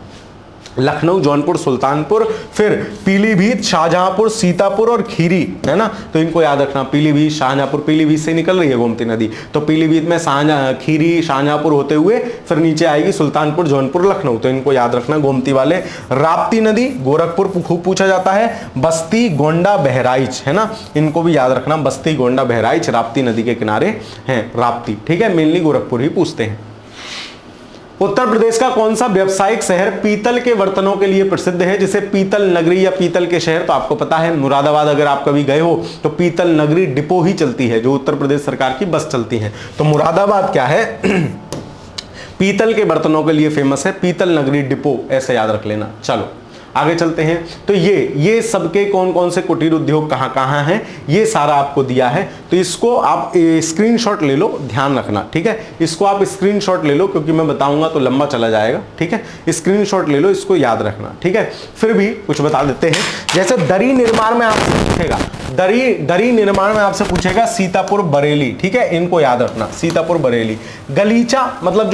लखनऊ, जौनपुर, सुल्तानपुर। फिर पीलीभीत, शाहजहांपुर, सीतापुर और खीरी, है ना, तो इनको याद रखना। पीलीभीत, शाहजहांपुर, पीलीभीत से निकल रही है गोमती नदी, तो पीलीभीत में खीरी, शाहजहांपुर होते हुए फिर नीचे आएगी सुल्तानपुर, जौनपुर, लखनऊ, तो इनको याद रखना, गोमती वाले। राप्ती नदी, गोरखपुर खूब पूछा जाता है। बस्ती, गोंडा, बहराइच, है ना, इनको भी याद रखना। बस्ती, गोंडा, बहराइच राप्ती नदी के किनारे हैं, राप्ती, ठीक है, मेनली गोरखपुर ही पूछते हैं। उत्तर प्रदेश का कौन सा व्यावसायिक शहर पीतल के बर्तनों के लिए प्रसिद्ध है, जिसे पीतल नगरी या पीतल के शहर? तो आपको पता है मुरादाबाद, अगर आप कभी गए हो तो पीतल नगरी डिपो ही चलती है, जो उत्तर प्रदेश सरकार की बस चलती है। तो मुरादाबाद क्या है पीतल के बर्तनों के लिए फेमस है, पीतल नगरी डिपो, ऐसे याद रख लेना। चलो आगे चलते हैं। तो ये सबके कौन कौन से कुटीर उद्योग कहां कहां हैं, ये सारा आपको दिया है। तो इसको आप स्क्रीनशॉट ले लो, ध्यान रखना, ठीक है। इसको आप स्क्रीनशॉट ले लो, क्योंकि मैं बताऊंगा तो लंबा चला जाएगा, ठीक है। स्क्रीनशॉट ले लो, इसको याद रखना, ठीक है। फिर भी कुछ बता देते हैं, जैसे दरी निर्माण में आपसे पूछेगा, दरी निर्माण में आपसे पूछेगा सीतापुर बरेली, ठीक है, इनको याद रखना, सीतापुर बरेली। गलीचा मतलब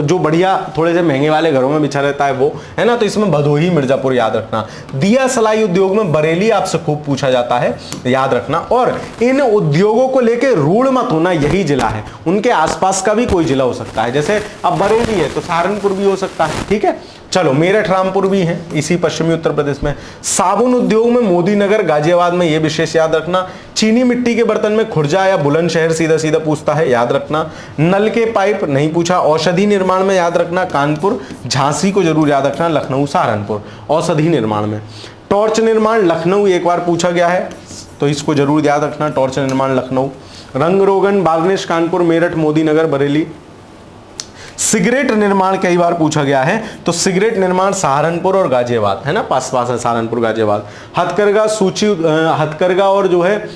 जो बढ़िया थोड़े से महंगे वाले घरों में बिछा रहता है वो, है ना, तो इसमें भदोही मिर्जापुर याद रखना। दिया सलाई उद्योग में बरेली आपसे खूब पूछा जाता है, याद रखना। और इन उद्योगों को लेके रूढ़ मत होना, यही जिला है, उनके आसपास का भी कोई जिला हो सकता है, जैसे अब बरेली है तो सहारनपुर भी हो सकता है, ठीक है। चलो मेरठ रामपुर भी है इसी पश्चिमी उत्तर प्रदेश में। साबुन उद्योग में मोदी नगर गाजियाबाद में, यह विशेष याद रखना। चीनी मिट्टी के बर्तन में खुर्जा या बुलंदशहर सीधा सीधा पूछता है, याद रखना। नल के पाइप नहीं पूछा। औषधि निर्माण में याद रखना कानपुर, झांसी को जरूर याद रखना, लखनऊ, सहारनपुर औषधि निर्माण में। टॉर्च निर्माण लखनऊ एक बार पूछा गया है, तो इसको जरूर याद रखना, टॉर्च निर्माण लखनऊ। रंग रोगन बागनेश कानपुर, मेरठ, मोदी नगर, बरेली। सिगरेट निर्माण कई बार पूछा गया है, तो सिगरेट निर्माण सहारनपुर और गाजियाबाद, है ना, पास पास है सहारनपुर गाजियाबाद। हथकरघा और जो है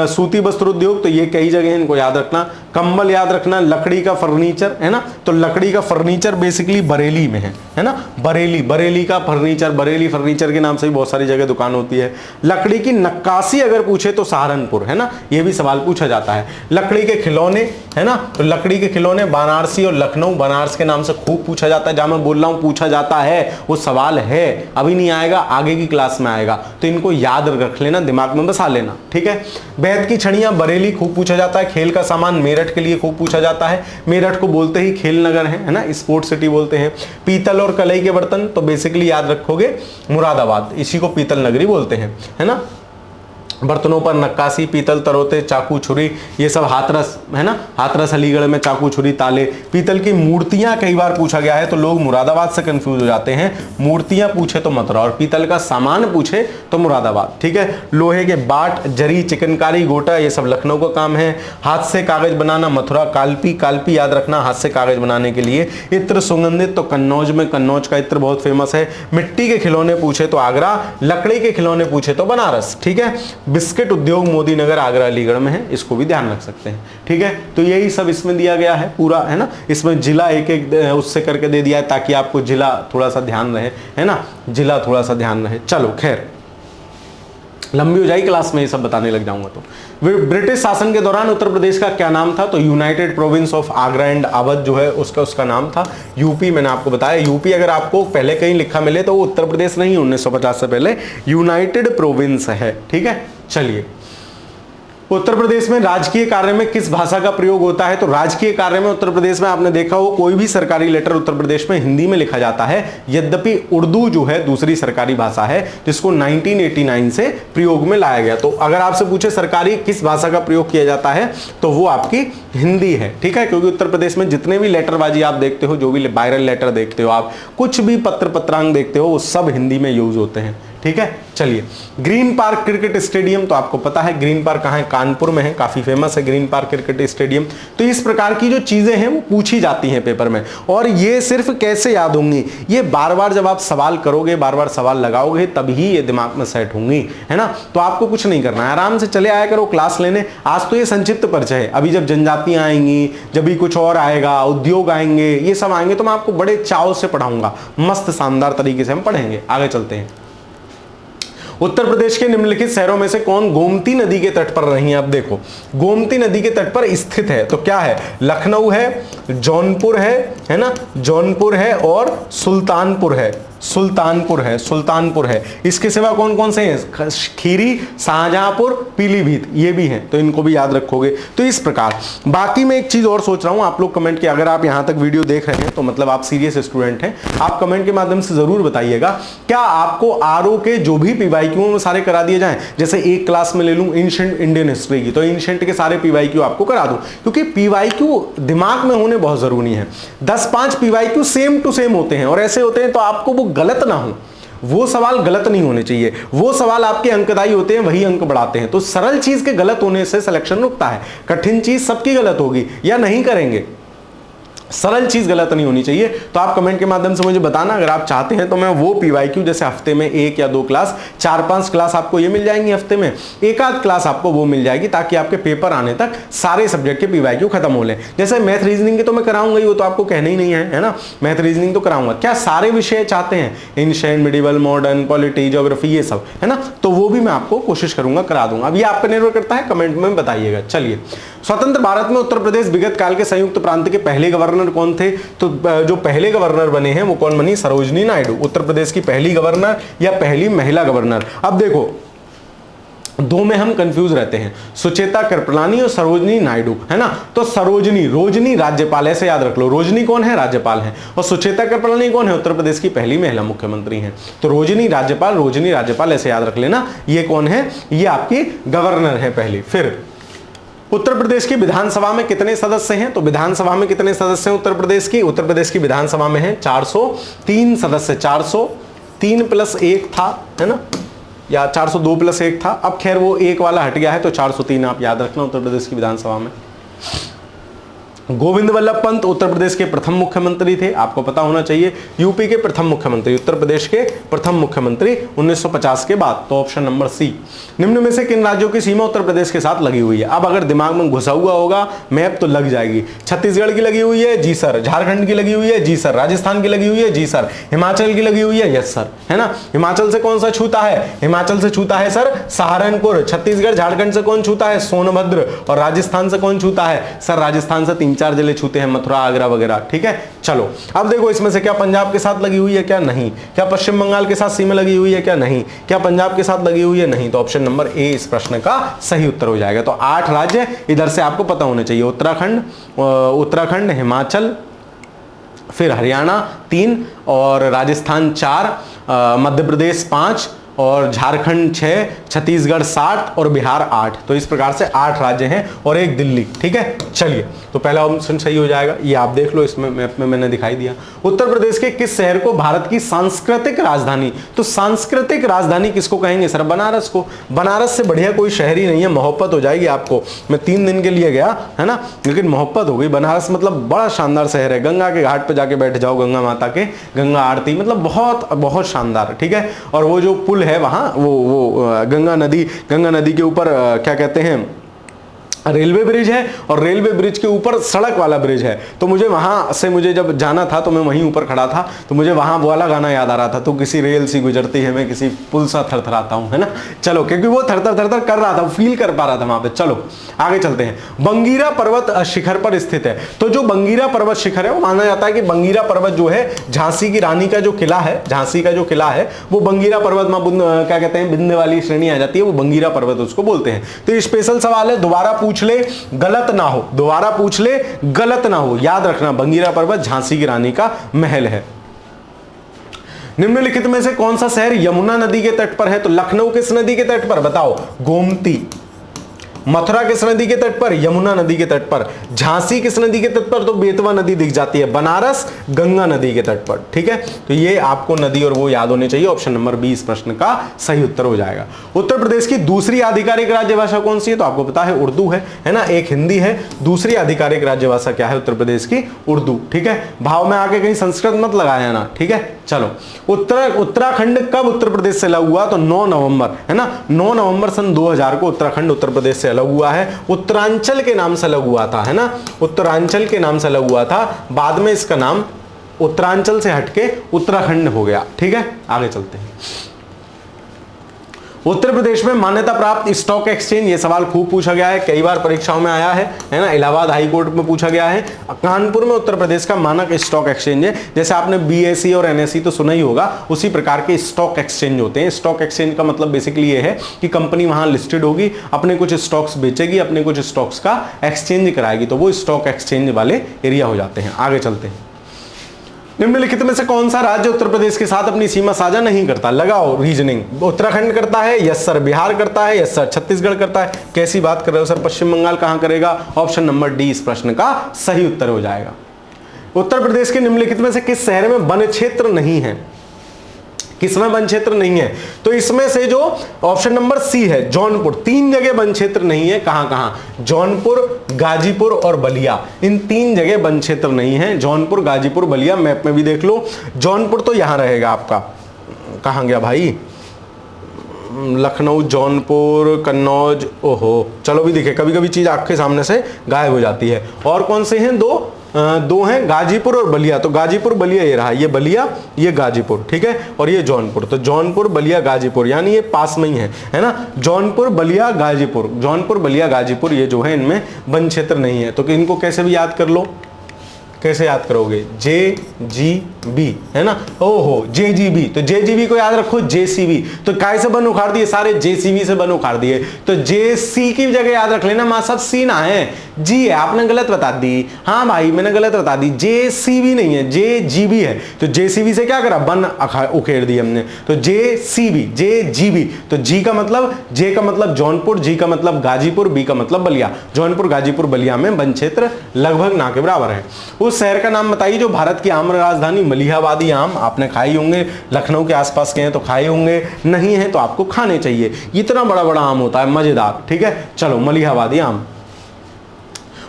सूती वस्त्र उद्योग, तो ये कई जगह है, इनको याद रखना। कंबल याद रखना। लकड़ी का फर्नीचर, है ना, तो लकड़ी का फर्नीचर बेसिकली बरेली में है ना, बरेली का फर्नीचर, बरेली फर्नीचर के नाम से भी बहुत सारी जगह दुकान होती है। लकड़ी की नक्काशी अगर पूछे तो सहारनपुर, है ना, ये भी सवाल पूछा जाता है। लकड़ी के खिलौने, है ना, तो लकड़ी के खिलौने बनारसी और लखनऊ, बनारस के नाम से खूब पूछा जाता है। जहां मैं बोल रहा हूं पूछा जाता है, वो सवाल है, अभी नहीं आएगा, आगे की क्लास में आएगा, तो इनको याद रख लेना, दिमाग में बसा लेना, ठीक है। बैत की छड़ियां बरेली खूब पूछा जाता है। खेल का सामान मेरठ के लिए खूब पूछा जाता है, मेरठ को बोलते ही खेल नगर है ना, स्पोर्ट सिटी बोलते हैं। पीतल और कलई के बर्तन तो बेसिकली याद रखोगे मुरादाबाद, इसी को पीतल नगरी बोलते हैं, है ना। बर्तनों पर नक्काशी, पीतल, तरोते, चाकू, छुरी, ये सब हाथरस, है ना, हाथरस अलीगढ़ में चाकू, छुरी, ताले। पीतल की मूर्तियां कई बार पूछा गया है, तो लोग मुरादाबाद से कंफ्यूज हो जाते हैं, मूर्तियां पूछे तो मथुरा और पीतल का सामान पूछे तो मुरादाबाद, ठीक है। लोहे के बाट, जरी, चिकनकारी, गोटा, ये सब लखनऊ का काम है। हाथ से कागज बनाना मथुरा। कालपी याद रखना, हाथ से कागज बनाने के लिए। इत्र सुगंधित तो कन्नौज में, कन्नौज का इत्र बहुत फेमस है। मिट्टी के खिलौने पूछे तो आगरा, लकड़ी के खिलौने पूछे तो बनारस, ठीक है। बिस्किट उद्योग मोदी नगर, आगरा, अलीगढ़ में है, इसको भी ध्यान रख सकते हैं, ठीक है। तो यही सब इसमें दिया गया है पूरा, है ना। इसमें जिला एक एक उससे करके दे दिया है, ताकि आपको जिला थोड़ा सा ध्यान रहे, है ना, जिला थोड़ा सा ध्यान रहे। चलो खैर, लंबी हो जाएगी क्लास में, ये सब बताने लग जाऊंगा तो। ब्रिटिश शासन के दौरान उत्तर प्रदेश का क्या नाम था? तो United province of Agra and Awadh जो है उसका नाम था यूपी। मैंने आपको बताया यूपी अगर आपको पहले कहीं लिखा मिले तो वो उत्तर प्रदेश नहीं, 1950 से पहले यूनाइटेड प्रोविंस है, ठीक है। चलिए, उत्तर प्रदेश में राजकीय कार्य में किस भाषा का प्रयोग होता है? तो राजकीय कार्य में उत्तर प्रदेश में आपने देखा हो, कोई भी सरकारी लेटर उत्तर प्रदेश में हिंदी में लिखा जाता है, यद्यपि उर्दू जो है दूसरी सरकारी भाषा है, जिसको 1989 से प्रयोग में लाया गया। तो अगर आपसे पूछे सरकारी किस भाषा का प्रयोग किया जाता है, तो वो आपकी हिंदी है, ठीक है। क्योंकि उत्तर प्रदेश में जितने भी लेटरबाजी आप देखते हो, जो भी वायरल लेटर देखते हो आप, कुछ भी पत्र पत्रांग देखते हो, वो सब हिंदी में यूज होते हैं, ठीक है। चलिए, ग्रीन पार्क क्रिकेट स्टेडियम, तो आपको पता है ग्रीन पार्क कहाँ है, कानपुर में है, काफी फेमस है ग्रीन पार्क क्रिकेट स्टेडियम। तो इस प्रकार की जो चीजें हैं वो पूछी जाती हैं पेपर में, और ये सिर्फ कैसे याद होंगी, ये बार बार जब आप सवाल करोगे, बार बार सवाल लगाओगे, तभी ये दिमाग में सेट होंगी, है ना। तो आपको कुछ नहीं करना है, आराम से चले आया करो क्लास लेने। आज तो ये संक्षिप्त परिचय है, अभी जब जनजातियां आएंगी, जब भी कुछ और आएगा, उद्योग आएंगे, ये सब आएंगे, तो मैं आपको बड़े चाव से पढ़ाऊंगा, मस्त शानदार तरीके से हम पढ़ेंगे। आगे चलते हैं। उत्तर प्रदेश के निम्नलिखित शहरों में से कौन गोमती नदी के तट पर नहीं है? अब देखो, गोमती नदी के तट पर स्थित है, तो क्या है? लखनऊ है, जौनपुर है ना, जौनपुर है और सुल्तानपुर है। सुल्तानपुर है, सुल्तानपुर है। इसके सिवा कौन कौन से हैं? खीरी, शाहजहांपुर, पीलीभीत, ये भी हैं, तो इनको भी याद रखोगे। तो इस प्रकार बाकी मैं एक चीज और सोच रहा हूं, आप लोग कमेंट के, अगर आप यहां तक वीडियो देख रहे हैं तो मतलब आप सीरियस स्टूडेंट हैं, आप कमेंट के माध्यम से जरूर बताइएगा क्या आपको आरओ के जो भी पीवाईक्यू वो सारे करा दिए जाएं। जैसे एक क्लास में ले लूं एंशिएंट इंडियन हिस्ट्री की, तो एंशिएंट के सारे पीवाईक्यू आपको करा दूं, क्योंकि पीवाईक्यू दिमाग में होने बहुत जरूरी है। 10-5 पीवाईक्यू सेम टू सेम होते हैं और ऐसे होते हैं तो आपको वो गलत ना हो, वो सवाल गलत नहीं होने चाहिए, वो सवाल आपके अंकदायी होते हैं, वही अंक बढ़ाते हैं। तो सरल चीज के गलत होने से सिलेक्शन रुकता है, कठिन चीज सबकी गलत होगी या नहीं करेंगे, सरल चीज गलत नहीं होनी चाहिए। तो आप कमेंट के माध्यम से मुझे बताना, अगर आप चाहते हैं तो मैं वो पीवाईक्यू जैसे हफ्ते में 1 या 2 क्लास, 4-5 क्लास आपको ये मिल जाएंगी हफ्ते में, एक आध क्लास आपको वो मिल जाएगी, ताकि आपके पेपर आने तक सारे सब्जेक्ट के पीवाईक्यू खत्म हो ले। जैसे मैथ रीजनिंग के तो मैं कराऊंगा ही, वो तो आपको कहना ही नहीं है ना, मैथ रीजनिंग तो कराऊंगा। क्या सारे विषय चाहते हैं? Ancient, medieval, modern, polity, geography, ये सब है ना, तो वो भी मैं आपको कोशिश करूंगा करा दूंगा। अब ये आप पर निर्भर करता है, कमेंट में बताइएगा। चलिए, स्वतंत्र भारत में उत्तर प्रदेश विगत काल के संयुक्त प्रांत के पहले गवर्नर कौन थे? तो जो पहले गवर्नर बने हैं वो कौन बनी? सरोजनी नायडू, उत्तर प्रदेश की पहली गवर्नर या पहली महिला गवर्नर। अब देखो, दो में हम कंफ्यूज रहते हैं, सुचेता कृपलानी और सरोजनी नायडू, है ना। तो सरोजनी, रोजनी राज्यपाल, ऐसे याद रख लो, रोजनी कौन है? राज्यपाल है। और सुचेता कृपलानी कौन है? उत्तर प्रदेश की पहली महिला मुख्यमंत्री हैं। तो रोजनी राज्यपाल, रोजनी राज्यपाल ऐसे याद रख लेना। ये कौन है? ये आपकी गवर्नर है पहली। फिर उत्तर प्रदेश की विधानसभा में कितने सदस्य हैं? तो विधानसभा में कितने सदस्य हैं उत्तर प्रदेश की? उत्तर प्रदेश की विधानसभा में है 403 सदस्य, 403 + 1 था, है ना, या 402 + 1 था। अब खैर वो एक वाला हट गया है, तो 403 आप याद रखना उत्तर प्रदेश की विधानसभा में। गोविंद वल्लभ पंत उत्तर प्रदेश के प्रथम मुख्यमंत्री थे, आपको पता होना चाहिए। यूपी के प्रथम मुख्यमंत्री, उत्तर प्रदेश के प्रथम मुख्यमंत्री 1950 के बाद, तो ऑप्शन नंबर सी। निम्न में से किन राज्यों की सीमा उत्तर प्रदेश के साथ लगी हुई है? अब अगर दिमाग में घुसा हुआ होगा मैप तो लग जाएगी। छत्तीसगढ़ की लगी हुई है, जी सर। झारखंड की लगी हुई है, जी सर। राजस्थान की लगी हुई है, जी सर। हिमाचल की लगी हुई है, यस सर, है ना। हिमाचल से कौन सा छूता है? हिमाचल से छूता है सर सहारनपुर। छत्तीसगढ़, झारखंड से कौन छूता है? सोनभद्र। और राजस्थान से कौन छूता है? सर राजस्थान से 3-4 जिले छूते हैं, मथुरा, आगरा वगैरह, ठीक है। चलो, अब देखो इसमें से क्या पंजाब के साथ लगी हुई है? क्या नहीं। क्या पश्चिम बंगाल के साथ सीमा लगी हुई है? क्या नहीं। क्या पंजाब के साथ लगी हुई है? नहीं। तो ऑप्शन नंबर ए इस प्रश्न का सही उत्तर हो जाएगा। तो 8 राज्य इधर से आपको पता होने चाहिए, उत्तराखंड, हिमाचल, फिर हरियाणा 3 और राजस्थान 4, मध्य प्रदेश 5 और झारखंड 6, छत्तीसगढ़ 7 और बिहार 8। तो इस प्रकार से 8 राज्य हैं और एक दिल्ली, ठीक है। चलिए, तो पहला ऑप्शन सही हो जाएगा, ये आप देख लो, इसमें मैप में मैंने दिखाई दिया। उत्तर प्रदेश के किस शहर को भारत की सांस्कृतिक राजधानी? तो सांस्कृतिक राजधानी किसको कहेंगे सर? बनारस को। बनारस से बढ़िया कोई शहर ही नहीं है, मोहब्बत हो जाएगी आपको। मैं 3 दिन के लिए गया, है ना, लेकिन मोहब्बत हो गई। बनारस मतलब बड़ा शानदार शहर है, गंगा के घाट पर जाके बैठ जाओ, गंगा माता के गंगा आरती, मतलब बहुत बहुत शानदार, ठीक है। और वो जो पुल है वहां, वो गंगा नदी के ऊपर क्या कहते हैं, रेलवे ब्रिज है, और रेलवे ब्रिज के ऊपर सड़क वाला ब्रिज है। तो मुझे वहां से, मुझे जब जाना था तो मैं वहीं ऊपर खड़ा था, तो मुझे वहां वाला गाना याद आ रहा था, तो किसी रेल सी गुजरती है, मैं किसी पुल सा थरथराता हूं, है ना। चलो, क्योंकि वो थरथर कर रहा था, फील कर पा रहा था वहां पे। चलो आगे चलते हैं। बंगीरा पर्वत शिखर पर स्थित है। तो जो बंगीरा पर्वत शिखर है, वो माना जाता है कि बंगीरा पर्वत जो है, झांसी की रानी का जो किला है, झांसी का जो किला है, वो बंगीरा पर्वत में क्या कहते हैं, बिंदे वाली श्रेणी आ जाती है, वो बंगीरा पर्वत उसको बोलते हैं। तो ये स्पेशल सवाल है, दोबारा पूछ ले गलत ना हो, दोबारा पूछ ले गलत ना हो, याद रखना, बंगीरा पर्वत झांसी की रानी का महल है। निम्नलिखित में से कौन सा शहर यमुना नदी के तट पर है? तो लखनऊ किस नदी के तट पर? बताओ। गोमती। मथुरा किस नदी के तट पर? यमुना नदी के तट पर। झांसी किस नदी के तट पर? तो बेतवा नदी दिख जाती है। बनारस गंगा नदी के तट पर, ठीक है। तो ये आपको नदी और वो याद होने चाहिए। ऑप्शन नंबर 20 प्रश्न का सही उत्तर हो जाएगा। उत्तर प्रदेश की दूसरी आधिकारिक राज्य भाषा कौन सी है? तो आपको पता है उर्दू है ना। एक हिंदी है, दूसरी आधिकारिक राज्य भाषा क्या है उत्तर प्रदेश की? उर्दू, ठीक है। भाव में आके कहीं संस्कृत मत लगाया ना, ठीक है। चलो, उत्तराखंड कब उत्तर प्रदेश से अलग हुआ? तो 9 नवंबर, है ना, 9 नवंबर सन 2000 को उत्तराखंड उत्तर प्रदेश से अलग हुआ है। उत्तरांचल के नाम से अलग हुआ था, है ना, उत्तरांचल के नाम से अलग हुआ था। बाद में इसका नाम उत्तरांचल से हटके उत्तराखंड हो गया, ठीक है। आगे चलते हैं। उत्तर प्रदेश में मान्यता प्राप्त स्टॉक एक्सचेंज, ये सवाल खूब पूछा गया है, कई बार परीक्षाओं में आया है ना। इलाहाबाद हाई कोर्ट में पूछा गया है। कानपुर में उत्तर प्रदेश का मानक स्टॉक एक्सचेंज है। जैसे आपने बीएसई और एनएसई तो सुना ही होगा, उसी प्रकार के स्टॉक एक्सचेंज होते हैं। स्टॉक एक्सचेंज का मतलब बेसिकली ये है कि कंपनी वहां लिस्टेड होगी, अपने कुछ स्टॉक्स बेचेगी, अपने कुछ स्टॉक्स का एक्सचेंज कराएगी, तो वो स्टॉक एक्सचेंज वाले एरिया हो जाते हैं। आगे चलते हैं। निम्नलिखित में से कौन सा राज्य उत्तर प्रदेश के साथ अपनी सीमा साझा नहीं करता? लगाओ रीजनिंग। उत्तराखंड करता है, यस सर। बिहार करता है, यस सर। छत्तीसगढ़ करता है, कैसी बात कर रहे हो सर? पश्चिम बंगाल कहां करेगा? ऑप्शन नंबर डी इस प्रश्न का सही उत्तर हो जाएगा। उत्तर प्रदेश के निम्नलिखित में से किस शहर में वन क्षेत्र नहीं है? किसमें वन क्षेत्र नहीं है? तो इसमें से जो ऑप्शन नंबर सी है, जौनपुर। 3 जगह वन क्षेत्र नहीं है। कहां कहां? जौनपुर, गाजीपुर और बलिया। इन 3 जगह वन क्षेत्र नहीं है। जौनपुर, गाजीपुर, बलिया। मैप में भी देख लो। जौनपुर तो यहां रहेगा आपका। कहां गया भाई? लखनऊ, जौनपुर, कन्नौज। ओहो, चलो भी दिखे, कभी कभी चीज आपके सामने से गायब हो जाती है। और कौन से हैं? दो हैं, गाजीपुर और बलिया। तो गाजीपुर बलिया ये रहा, ये बलिया, ये गाजीपुर, ठीक है। और ये जौनपुर। तो जौनपुर, बलिया, गाजीपुर, यानी ये पास में ही है ना। जौनपुर, बलिया, गाजीपुर, जौनपुर, बलिया, गाजीपुर, ये जो है इनमें वन क्षेत्र नहीं है। तो इनको कैसे भी याद कर लो। कैसे याद करोगे? JGB है ना। ओहो, JGB। तो JGB को याद रखो, JCB। तो काय से बन उखाड़ दिए? सारे JCB से बन उखाड़ दिए। तो JC की जगह याद रख लेना, मां साहब C ना है, G है। आपने गलत बता दी। हाँ भाई, मैंने गलत बता दी। JCB नहीं है, JGB है। तो JCB से क्या करा? बन उखेड़ दी हमने। तो JCB, JGB। तो G का मतलब, J का मतलब जौनपुर, G का मतलब गाजीपुर, B का मतलब बलिया। जौनपुर, गाजीपुर, बलिया में वन क्षेत्र लगभग ना के बराबर है। उस शहर का नाम बताइए जो भारत की आम राजधानी। मलिहाबादी आम आपने खाए होंगे, लखनऊ के आसपास के हैं तो खाए होंगे, नहीं है तो आपको खाने चाहिए। इतना बड़ा बड़ा आम होता है, मजेदार, ठीक है। चलो, मलिहाबादी आम।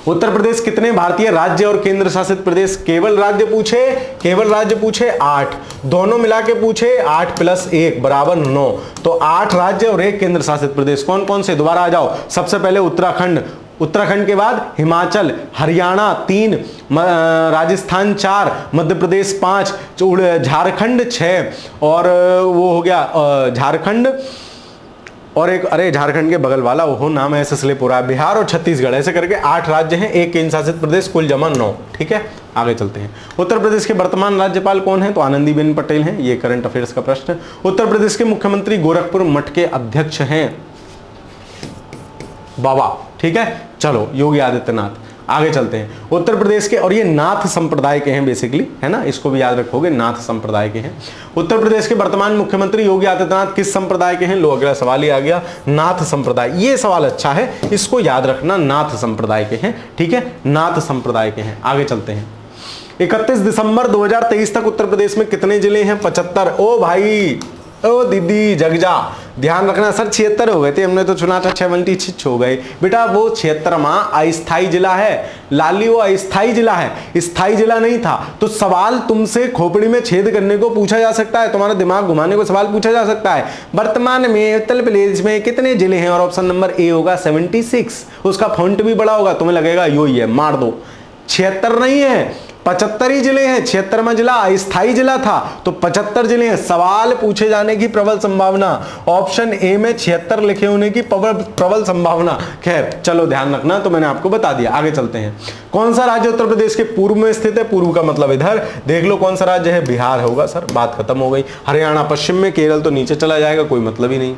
उत्तर प्रदेश कितने भारतीय राज्य और केंद्र शासित प्रदेश? केवल राज्य पूछे, केवल राज्य पूछे 8, दोनों मिला के पूछे 8 + 1 = 9। तो 8 राज्य और 1 केंद्र शासित प्रदेश। कौन कौन से? दोबारा आ जाओ। सबसे पहले उत्तराखंड, उत्तराखंड के बाद हिमाचल, हरियाणा 3, राजस्थान 4, मध्य प्रदेश 5, झारखंड 6, और वो हो गया झारखंड, और एक, अरे झारखंड के बगल वाला वो नाम ऐसे स्लिप हो रहा है, बिहार और छत्तीसगढ़। ऐसे करके 8 राज्य हैं, 1 केंद्र शासित प्रदेश, कुल जमा 9, ठीक है। आगे चलते हैं। उत्तर प्रदेश के वर्तमान राज्यपाल कौन है? तो आनंदीबेन पटेल हैं। ये करंट अफेयर्स का प्रश्न है। उत्तर प्रदेश के मुख्यमंत्री गोरखपुर मठ के अध्यक्ष हैं बाबा, ठीक है। चलो, योगी आदित्यनाथ। आगे चलते हैं। उत्तर प्रदेश के, और ये नाथ संप्रदाय के हैं बेसिकली, है ना, इसको भी याद रखोगे, नाथ संप्रदाय के हैं। उत्तर प्रदेश के वर्तमान मुख्यमंत्री योगी आदित्यनाथ किस संप्रदाय के हैं? लो, अगला सवाल ही आ गया, नाथ संप्रदाय। ये सवाल अच्छा है, इसको याद रखना, नाथ संप्रदाय के हैं, ठीक है, नाथ संप्रदाय के हैं। आगे चलते हैं। 31 दिसंबर 2023 तक उत्तर प्रदेश में कितने जिले हैं? 75। ओ भाई, ओ दीदी जग जा, ध्यान रखना सर 76 हो गए थे, हमने तो सुना था 76 हो गए। बेटा वो 76वां अस्थाई जिला है लाली, वो अस्थाई जिला है, स्थाई जिला नहीं था। तो सवाल तुमसे खोपड़ी में छेद करने को पूछा जा सकता है, तुम्हारा दिमाग घुमाने को सवाल पूछा जा सकता है। वर्तमान में उत्तर प्रदेश में कितने जिले हैं? और ऑप्शन नंबर ए होगा 76। उसका फॉन्ट भी बड़ा होगा, तुम्हें लगेगा यो ही है, मार दो। 76 नहीं है, 75 ही जिले हैं। 76वां जिला अस्थाई जिला था, तो 75 जिले हैं। सवाल पूछे जाने की प्रबल संभावना, ऑप्शन ए में 76 लिखे होने की प्रबल संभावना। खैर चलो, ध्यान रखना, तो मैंने आपको बता दिया। आगे चलते हैं। कौन सा राज्य उत्तर प्रदेश के पूर्व में स्थित है? पूर्व का मतलब इधर, देख लो कौन सा राज्य है, बिहार होगा सर, बात खत्म हो गई। हरियाणा पश्चिम में, केरल तो नीचे चला जाएगा, कोई मतलब ही नहीं।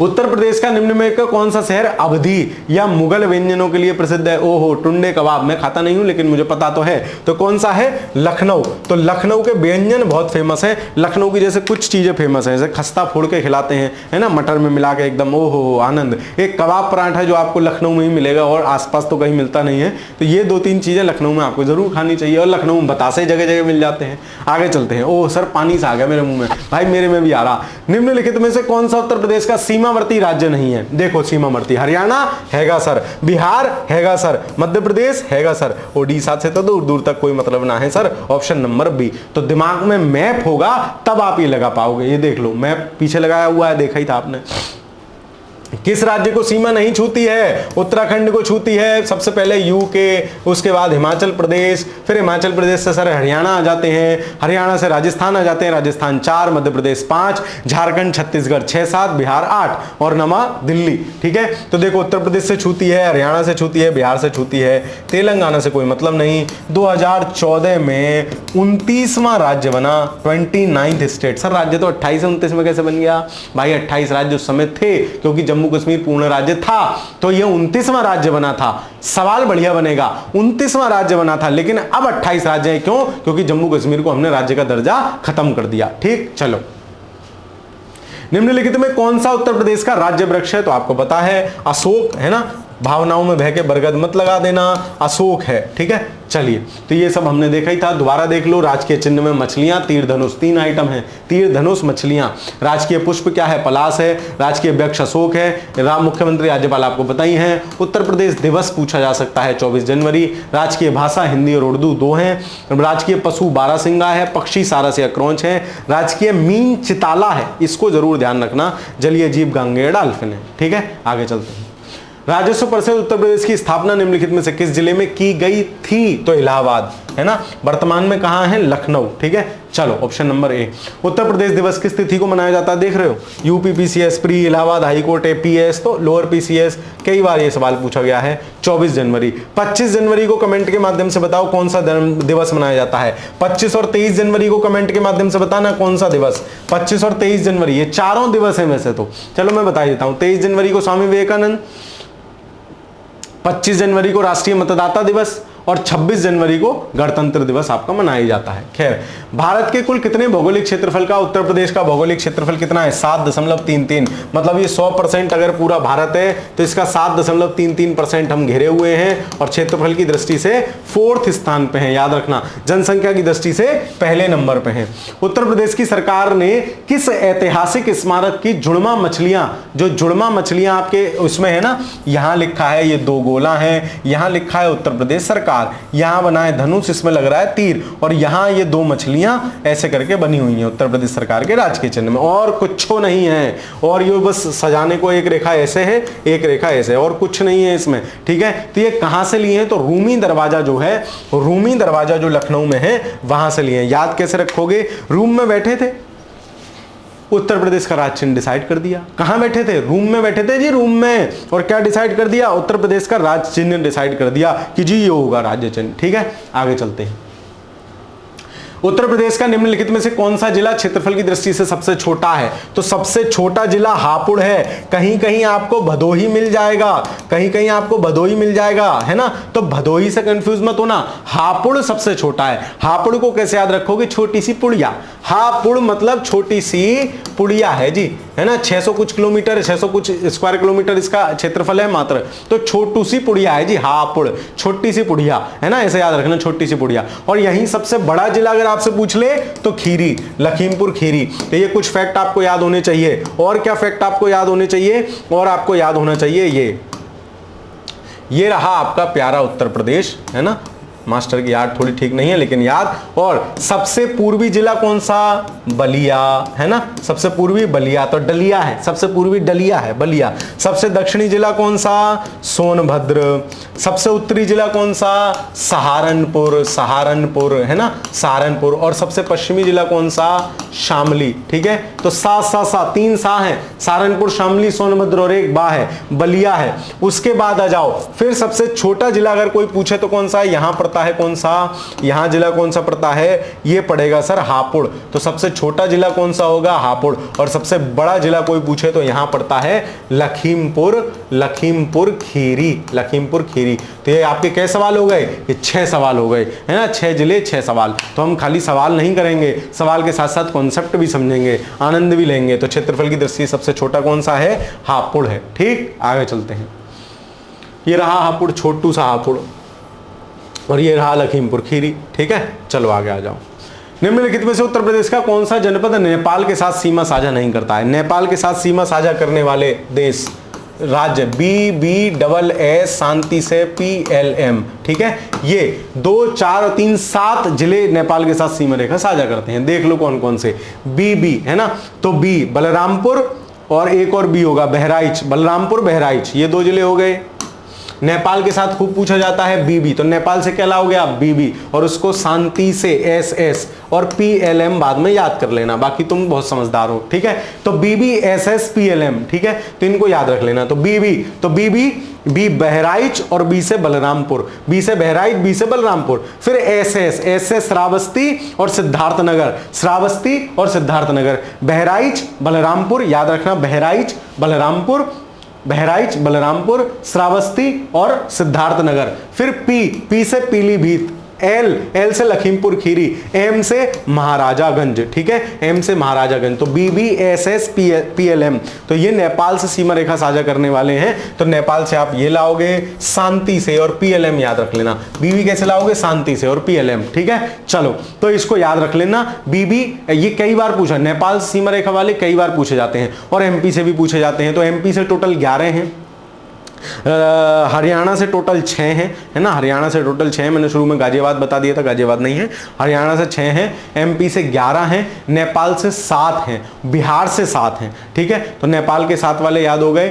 उत्तर प्रदेश का निम्न में कौन सा शहर अवधी या मुगल व्यंजनों के लिए प्रसिद्ध है? ओहो, टुंडे कबाब। मैं खाता नहीं हूं लेकिन मुझे पता तो है। तो कौन सा है? लखनऊ। तो लखनऊ के व्यंजन बहुत फेमस है। लखनऊ की जैसे कुछ चीजें फेमस है, जैसे खस्ता फोड़ के खिलाते हैं, है ना, मटर में मिला के एकदम, ओहो आनंद। एक कबाब पराठा जो आपको लखनऊ में ही मिलेगा और आसपास तो कहीं मिलता नहीं है। तो ये 2-3 चीजें लखनऊ में आपको जरूर खानी चाहिए, और लखनऊ में बतासे जगह जगह मिल जाते हैं। आगे चलते हैं। ओह सर, पानी सा आ गया मेरे मुंह में, भाई मेरे में भी आ रहा। निम्नलिखित में से कौन सा उत्तर प्रदेश का सीमावर्ती राज्य नहीं है? देखो सीमावर्ती, हरियाणा हैगा सर, बिहार हैगा सर, मध्य प्रदेश हैगा सर, ओडिशा से तो दूर दूर तक कोई मतलब ना है सर, ऑप्शन नंबर बी। तो दिमाग में मैप होगा तब आप ये लगा पाओगे। ये देख लो, मैप पीछे लगाया हुआ है, देखा ही था आपने। किस राज्य को सीमा नहीं छूती है? उत्तराखंड को छूती है। सबसे पहले यूके, उसके बाद हिमाचल प्रदेश, फिर हिमाचल प्रदेश से सर हरियाणा आ जाते हैं, हरियाणा से राजस्थान आ जाते हैं, राजस्थान 4, मध्य प्रदेश 5, झारखंड छत्तीसगढ़ 6 7, बिहार 8 और नवा दिल्ली। ठीक है, तो देखो उत्तर प्रदेश से छूती है, हरियाणा से छूती है, बिहार से छूती है, तेलंगाना से कोई मतलब नहीं। 2014 में 29वां राज्य बना, 29th स्टेट। सर राज्य तो 28 से 29 में कैसे बन गया? भाई 28 राज्य उस समय थे, क्योंकि जम्मू कश्मीर पूर्ण राज्य था, तो ये 29वां राज्य बना था। सवाल बढ़िया बनेगा, 29वां राज्य बना था, लेकिन अब 28 राज्य है। क्यों? क्योंकि जम्मू कश्मीर को हमने राज्य का दर्जा खत्म कर दिया। ठीक, चलो निम्नलिखित में कौन सा उत्तर प्रदेश का राज्य वृक्ष है? तो आपको पता है अशोक है ना, भावनाओं में बह के बरगद मत लगा देना, अशोक है। ठीक है, चलिए तो ये सब हमने देखा ही था, दोबारा देख लो। राजकीय चिन्ह में मछलियां, तीर धनुष, 3 आइटम है, तीर धनुष मछलियां। राजकीय पुष्प क्या है? पलाश है। राजकीय वृक्ष अशोक है। मुख्यमंत्री राज्यपाल आपको पता ही है। उत्तर प्रदेश दिवस पूछा जा सकता है 24 जनवरी। राजकीय भाषा हिंदी और उर्दू 2 हैं। राजकीय पशु बारहसिंगा है, पक्षी सारस या क्रोंच है। राजकीय मीन चिताला है, इसको जरूर ध्यान रखना। जलीय जीव गांगेय डॉल्फिन है। ठीक है, आगे चलते हैं। राजस्व परिषद उत्तर प्रदेश की स्थापना निम्नलिखित में से किस जिले में की गई थी? तो इलाहाबाद है ना, वर्तमान में कहां है? लखनऊ। ठीक है, चलो option number A. Uttar Pradesh दिवस किस तिथि को मनाया जाता है? देख रहे हो, UP PCS, pre, Allahabad high court, APS, तो लोअर पीसीएस। कई बार ये सवाल पूछा गया है। 24 जनवरी। 25 जनवरी को कमेंट के माध्यम से बताओ कौन सा दिवस मनाया जाता है। 25 और 23 जनवरी को कमेंट के माध्यम से बताना कौन सा दिवस। 25 और 23 जनवरी, ये चारों दिवस है वैसे तो। चलो मैं बता देता हूं। 23 जनवरी को स्वामी विवेकानंद, 25 जनवरी को राष्ट्रीय मतदाता दिवस और 26 जनवरी को गणतंत्र दिवस आपका मनाया जाता है। खैर, भारत के कुल कितने भौगोलिक क्षेत्रफल का उत्तर प्रदेश का भौगोलिक क्षेत्रफल कितना है? 7.33। मतलब ये 100% अगर पूरा भारत है तो इसका 7.33% हम घिरे हुए हैं, और क्षेत्रफल की दृष्टि से 4th स्थान पे है। याद रखना, जनसंख्या की दृष्टि से पहले नंबर पे है। उत्तर प्रदेश की सरकार ने किस ऐतिहासिक स्मारक की जुड़वा मछलियां, जो जुड़वा मछलियां आपके उसमें है ना, यहां लिखा है ये 2 गोला है, यहां लिखा है उत्तर प्रदेश सरकार, यहां बना है धनुष, इसमें लग रहा है तीर, और यहां ये 2 मछलियां ऐसे करके बनी हुई हैं उत्तर प्रदेश सरकार के राजकीय चिन्ह में। और कुछ नहीं है, और ये बस सजाने को एक रेखा ऐसे है, एक रेखा ऐसे है, और कुछ नहीं है इसमें। ठीक है, तो ये कहां से लिए हैं? तो रूमी दरवाजा जो है, रूमी दरवाजा जो लखनऊ में है वहां से लिए हैं। याद कैसे रखोगे? रूम में बैठे थे, उत्तर प्रदेश का राज्य चिन्ह डिसाइड कर दिया। कहां बैठे थे? रूम में बैठे थे जी, रूम में, और क्या डिसाइड कर दिया? उत्तर प्रदेश का राज्य चिन्ह डिसाइड कर दिया कि जी ये होगा राज्य चिन्ह। ठीक है, आगे चलते हैं। उत्तर प्रदेश का निम्नलिखित में से कौन सा जिला क्षेत्रफल की दृष्टि से सबसे छोटा है? तो सबसे छोटा जिला हापुड़ है। कहीं कहीं आपको भदोही मिल जाएगा, कहीं कहीं आपको भदोही मिल जाएगा, है ना, तो भदोही से कंफ्यूज मत होना, हापुड़ सबसे छोटा है। हापुड़ को कैसे याद रखोगे? छोटी सी पुड़िया। हापुड़ मतलब छोटी सी पुड़िया है जी, है ना। 600 कुछ किलोमीटर, 600 कुछ स्क्वायर किलोमीटर इसका क्षेत्रफल है मात्र, तो छोटू सी पुड़िया है जी, हापुड़, छोटी सी पुड़िया, है ना, ऐसे याद रखना, छोटी सी पुड़िया। और यहीं सबसे बड़ा जिला अगर आपसे पूछ ले तो खीरी, लखीमपुर खीरी। तो ये कुछ फैक्ट आपको याद होने चाहिए। और क्या फैक्ट आपको याद होने चाहिए? और आपको याद होना चाहिए ये रहा आपका प्यारा उत्तर प्रदेश, है ना। मास्टर की याद थोड़ी ठीक नहीं है लेकिन याद। और सबसे पूर्वी जिला कौन सा? बलिया, है ना, सबसे पूर्वी बलिया, तो डलिया है, सबसे पूर्वी डलिया है, बलिया। सबसे दक्षिणी जिला कौन सा? सोनभद्र। सबसे उत्तरी जिला कौन सा? सहारनपुर, सहारनपुर, है ना, सहारनपुर। और सबसे पश्चिमी जिला कौन सा? शामली। ठीक है, तो सा 3 सा है, सहारनपुर, शामली, सोनभद्र और एक बा है, बलिया है। उसके बाद आ जाओ, फिर सबसे छोटा जिला अगर कोई पूछे तो कौन सा? यहां पड़ता है कौन सा? यहां जिला कौन सा पड़ता है? ये पड़ेगा सर हापुड़। तो सबसे छोटा जिला कौन सा होगा? हापुड़। और सबसे बड़ा जिला कोई पूछे तो यहां पड़ता है लखीमपुर, लखीमपुर खीरी, लखीमपुर खीरी। तो ये आपके कैसे सवाल हो गए? ये 6 सवाल हो गए, है ना, 6 जिले 6 सवाल। तो हम खाली सवाल नहीं करेंगे, सवाल के साथ साथ कॉन्सेप्ट भी समझेंगे, आनंद भी लेंगे। तो क्षेत्रफल की दृष्टि से सबसे छोटा कौन सा है? हापुड़ है। ठीक, आगे चलते हैं। ये रहा हापुड़, छोटू सा हापुड़, और ये रहा लखीमपुर खीरी। ठीक है, चलो आगे आ जाओ। निम्नलिखित में से उत्तर प्रदेश का कौन सा जनपद नेपाल के साथ सीमा साझा नहीं करता है? नेपाल के साथ सीमा साझा करने वाले देश, राज्य, BBSS शांति से PLM। ठीक है, ये 2, 4, 3, 7 जिले नेपाल के साथ सीमा रेखा साझा करते हैं। देख लो कौन कौन से। BB है ना, तो B बलरामपुर, और एक और बी होगा बहराइच, बलरामपुर बहराइच, ये 2 जिले हो गए। नेपाल के साथ खूब पूछा जाता है बीबी, तो नेपाल से क्या लाओगे आप बीबी, और उसको शांति से एसएस और पीएलएम बाद में याद कर लेना, बाकी तुम बहुत समझदार हो, ठीक है। तो बीबी एसएस पीएलएम, ठीक है, तो इनको याद रख लेना। तो बीबी बी बहराइच और बी से बलरामपुर, बी से बहराइच, बी से बलरामपुर। फिर एसएस, एस से श्रावस्ती और सिद्धार्थनगर, श्रावस्ती और सिद्धार्थनगर। बहराइच बलरामपुर, याद रखना बहराइच बलरामपुर, बहराइच बलरामपुर, श्रावस्ती और सिद्धार्थनगर। फिर पी से पीलीभीत, एल से लखीमपुर खीरी, एम से महाराजागंज, ठीक है, एम से महाराजागंज। तो बीबी एसएस पीएलएम, तो ये नेपाल से सीमा रेखा साझा करने वाले हैं। तो नेपाल से आप ये लाओगे शांति से और पीएलएम याद रख लेना। बीबी कैसे लाओगे? शांति से और पीएलएम, ठीक है। चलो तो इसको याद रख लेना। बीबी ये कई बार पूछा, नेपाल से सीमा रेखा वाले कई बार पूछे जाते हैं और एमपी से भी पूछे जाते हैं। तो एमपी से टोटल 11 हैं, हरियाणा से टोटल 6 हैं, है ना, हरियाणा से टोटल 6 हैं। मैंने शुरू में गाजियाबाद बता दिया था, गाजियाबाद नहीं है, हरियाणा से 6 हैं, एमपी से 11 हैं, नेपाल से 7 हैं, बिहार से 7 हैं, ठीक है। तो नेपाल के 7 वाले याद हो गए।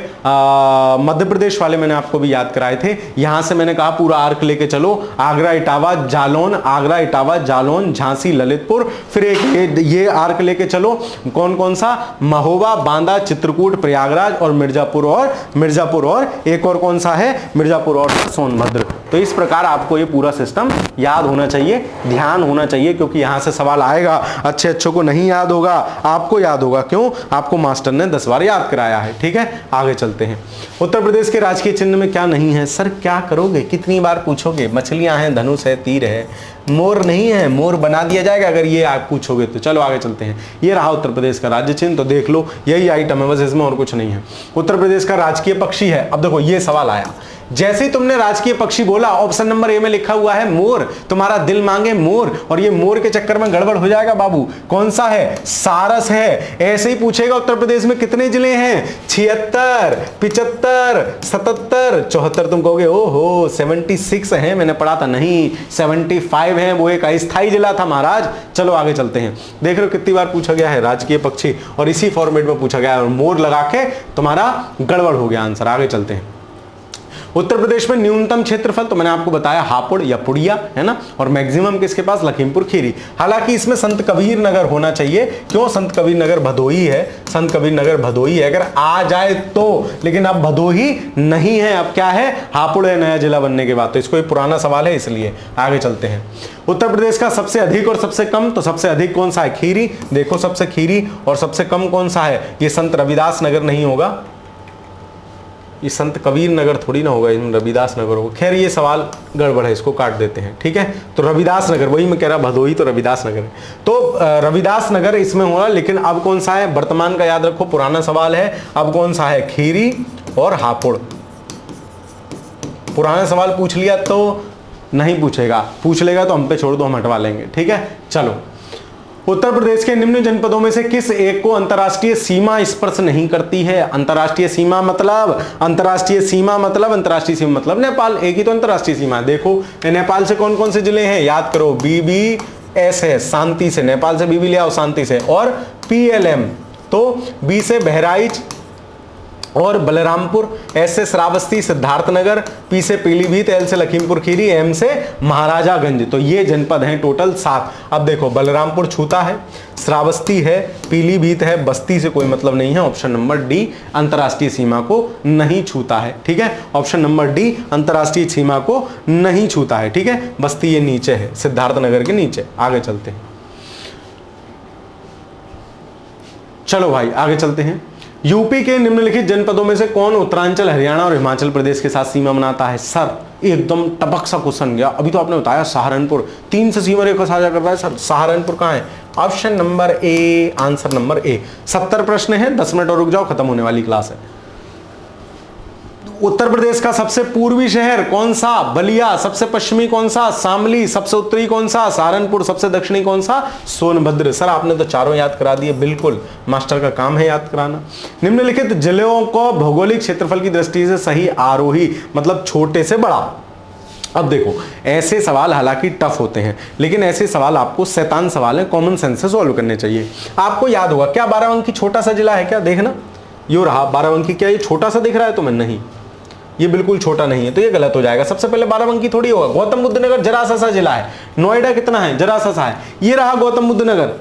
मध्य प्रदेश वाले मैंने आपको भी याद कराए थे। यहां से मैंने कहा पूरा आर्क लेके चलो, आगरा इटावा जालौन, आगरा इटावा जालौन झांसी ललितपुर। फिर एक ये आर्क लेके चलो, कौन कौन सा? महोबा, बांदा, चित्रकूट, प्रयागराज और मिर्जापुर और एक और कौन सा है? मिर्जापुर और सोनभद्र। तो इस प्रकार आपको ये पूरा सिस्टम याद होना चाहिए, ध्यान होना चाहिए, क्योंकि यहां से सवाल आएगा। अच्छे को नहीं याद होगा, आपको याद होगा। क्यों? आपको मास्टर ने 10 बार याद कराया है, ठीक है। आगे चलते हैं। उत्तर प्रदेश के राजकीय चिन्ह में क्या नहीं है? सर क्या करोगे, कितनी बार पूछोगे? मछलियां हैं, धनुष है, तीर है, मोर नहीं है, मोर बना दिया जाएगा अगर ये आप पूछोगे तो। चलो आगे चलते हैं। ये रहा उत्तर प्रदेश का राज्य चिन्ह, तो देख लो यही आइटम है बस, इसमें और कुछ नहीं है। उत्तर प्रदेश का राजकीय पक्षी है। अब देखो ये सवाल आया, जैसे ही तुमने राजकीय पक्षी बोला, ऑप्शन नंबर ए में लिखा हुआ है मोर, तुम्हारा दिल मांगे मोर, और ये मोर के चक्कर में गड़बड़ हो जाएगा बाबू। कौन सा है? सारस है। ऐसे ही पूछेगा उत्तर प्रदेश में कितने जिले हैं? 76, 75, 77, 74। तुम कहोगे ओहो 76 है, मैंने पढ़ा था। नहीं, 75 है, वो एक अस्थायी जिला था महाराज। चलो आगे चलते हैं। देख रहे हो कितनी बार पूछा गया है राजकीय पक्षी, और इसी फॉर्मेट में पूछा गया है, और मोर लगा के तुम्हारा गड़बड़ हो गया आंसर। आगे चलते हैं। उत्तर प्रदेश में न्यूनतम क्षेत्रफल, तो मैंने आपको बताया हापुड़ या पुड़िया, है ना, और मैक्सिमम किसके पास? लखीमपुर खीरी। हालांकि इसमें संत कबीर नगर होना चाहिए। क्यों? संत कबीर नगर भदोही है, संत कबीर नगर भदोही है अगर आ जाए तो, लेकिन अब भदोही नहीं है, अब क्या है? हापुड़ है नया जिला बनने के बाद। तो इसको एक पुराना सवाल है, इसलिए। आगे चलते हैं। उत्तर प्रदेश का सबसे अधिक और सबसे कम, तो सबसे अधिक कौन सा है? खीरी। देखो सबसे खीरी, और सबसे कम कौन सा है? ये संत रविदास नगर नहीं होगा, ये संत कबीर नगर थोड़ी ना होगा, इसमें रविदास नगर होगा। खैर ये सवाल गड़बड़ है, इसको काट देते हैं, ठीक है। तो रविदास नगर, वही मैं कह रहा, भदोही तो रविदास नगर है। तो रविदास नगर इसमें होगा, लेकिन अब कौन सा है? वर्तमान का याद रखो, पुराना सवाल है। अब कौन सा है? खीरी और हापुड़। पुराना सवाल पूछ लिया तो नहीं पूछेगा, पूछ लेगा तो हम पे छोड़ दो, हम हटवा लेंगे, ठीक है। चलो, उत्तर प्रदेश के निम्न जनपदों में से किस एक को अंतर्राष्ट्रीय सीमा स्पर्श नहीं करती है? अंतर्राष्ट्रीय सीमा मतलब नेपाल, एक ही तो अंतर्राष्ट्रीय सीमा है। देखो नेपाल से कौन कौन से जिले हैं, याद करो। बीबी एस है, शांति से, नेपाल से बीबी ले आओ शांति से, और पीएलएम, तो बी से बहराइच और बलरामपुर, एस से श्रावस्ती सिद्धार्थनगर, पी से पीलीभीत, एल से लखीमपुर खीरी, एम से महाराजागंज। तो ये जनपद हैं टोटल 7। अब देखो बलरामपुर छूता है, श्रावस्ती है, पीलीभीत है, बस्ती से कोई मतलब नहीं है। ऑप्शन नंबर डी अंतर्राष्ट्रीय सीमा को नहीं छूता है, ठीक है। ऑप्शन नंबर डी अंतर्राष्ट्रीय सीमा को नहीं छूता है, ठीक है। बस्ती ये नीचे है, सिद्धार्थनगर के नीचे। आगे चलते हैं। चलो भाई आगे चलते हैं। यूपी के निम्नलिखित जनपदों में से कौन उत्तरांचल, हरियाणा और हिमाचल प्रदेश के साथ सीमा बनाता है? सर एकदम टपक सा क्वेश्चन गया। अभी तो आपने बताया सहारनपुर 3 से सीमा रेखा साझा कर रहा है। सर सहारनपुर कहाँ है? Option number A, answer number A. 70 प्रश्न है, 10 मिनट और रुक जाओ, खत्म होने वाली क्लास है। उत्तर प्रदेश का सबसे पूर्वी शहर कौन सा? बलिया। सबसे पश्चिमी कौन सा? शामली। सबसे उत्तरी कौन सा? सहारनपुर। सबसे दक्षिणी कौन सा? सोनभद्र। सर आपने तो चारों याद करा दिए, बिल्कुल मास्टर का काम है याद कराना। निम्नलिखित जिलों को भौगोलिक क्षेत्रफल की दृष्टि से सही आरोही, मतलब छोटे से बड़ा। अब देखो ऐसे सवाल हालांकि टफ होते हैं, लेकिन ऐसे सवाल आपको शैतान सवाल है, कॉमन सेंस से सॉल्व करने चाहिए। आपको याद होगा क्या 12 अंक की छोटा सा जिला है क्या? देखना यो रहा बाराबंकी। क्या ये छोटा सा दिख रहा है तुम्हें? नहीं, ये बिल्कुल छोटा नहीं है, तो ये गलत हो जाएगा। सबसे पहले बाराबंकी थोड़ी होगा, गौतम बुद्ध नगर जरा सा जिला है। नोएडा कितना है? जरा सा है। ये रहा गौतम बुद्ध नगर,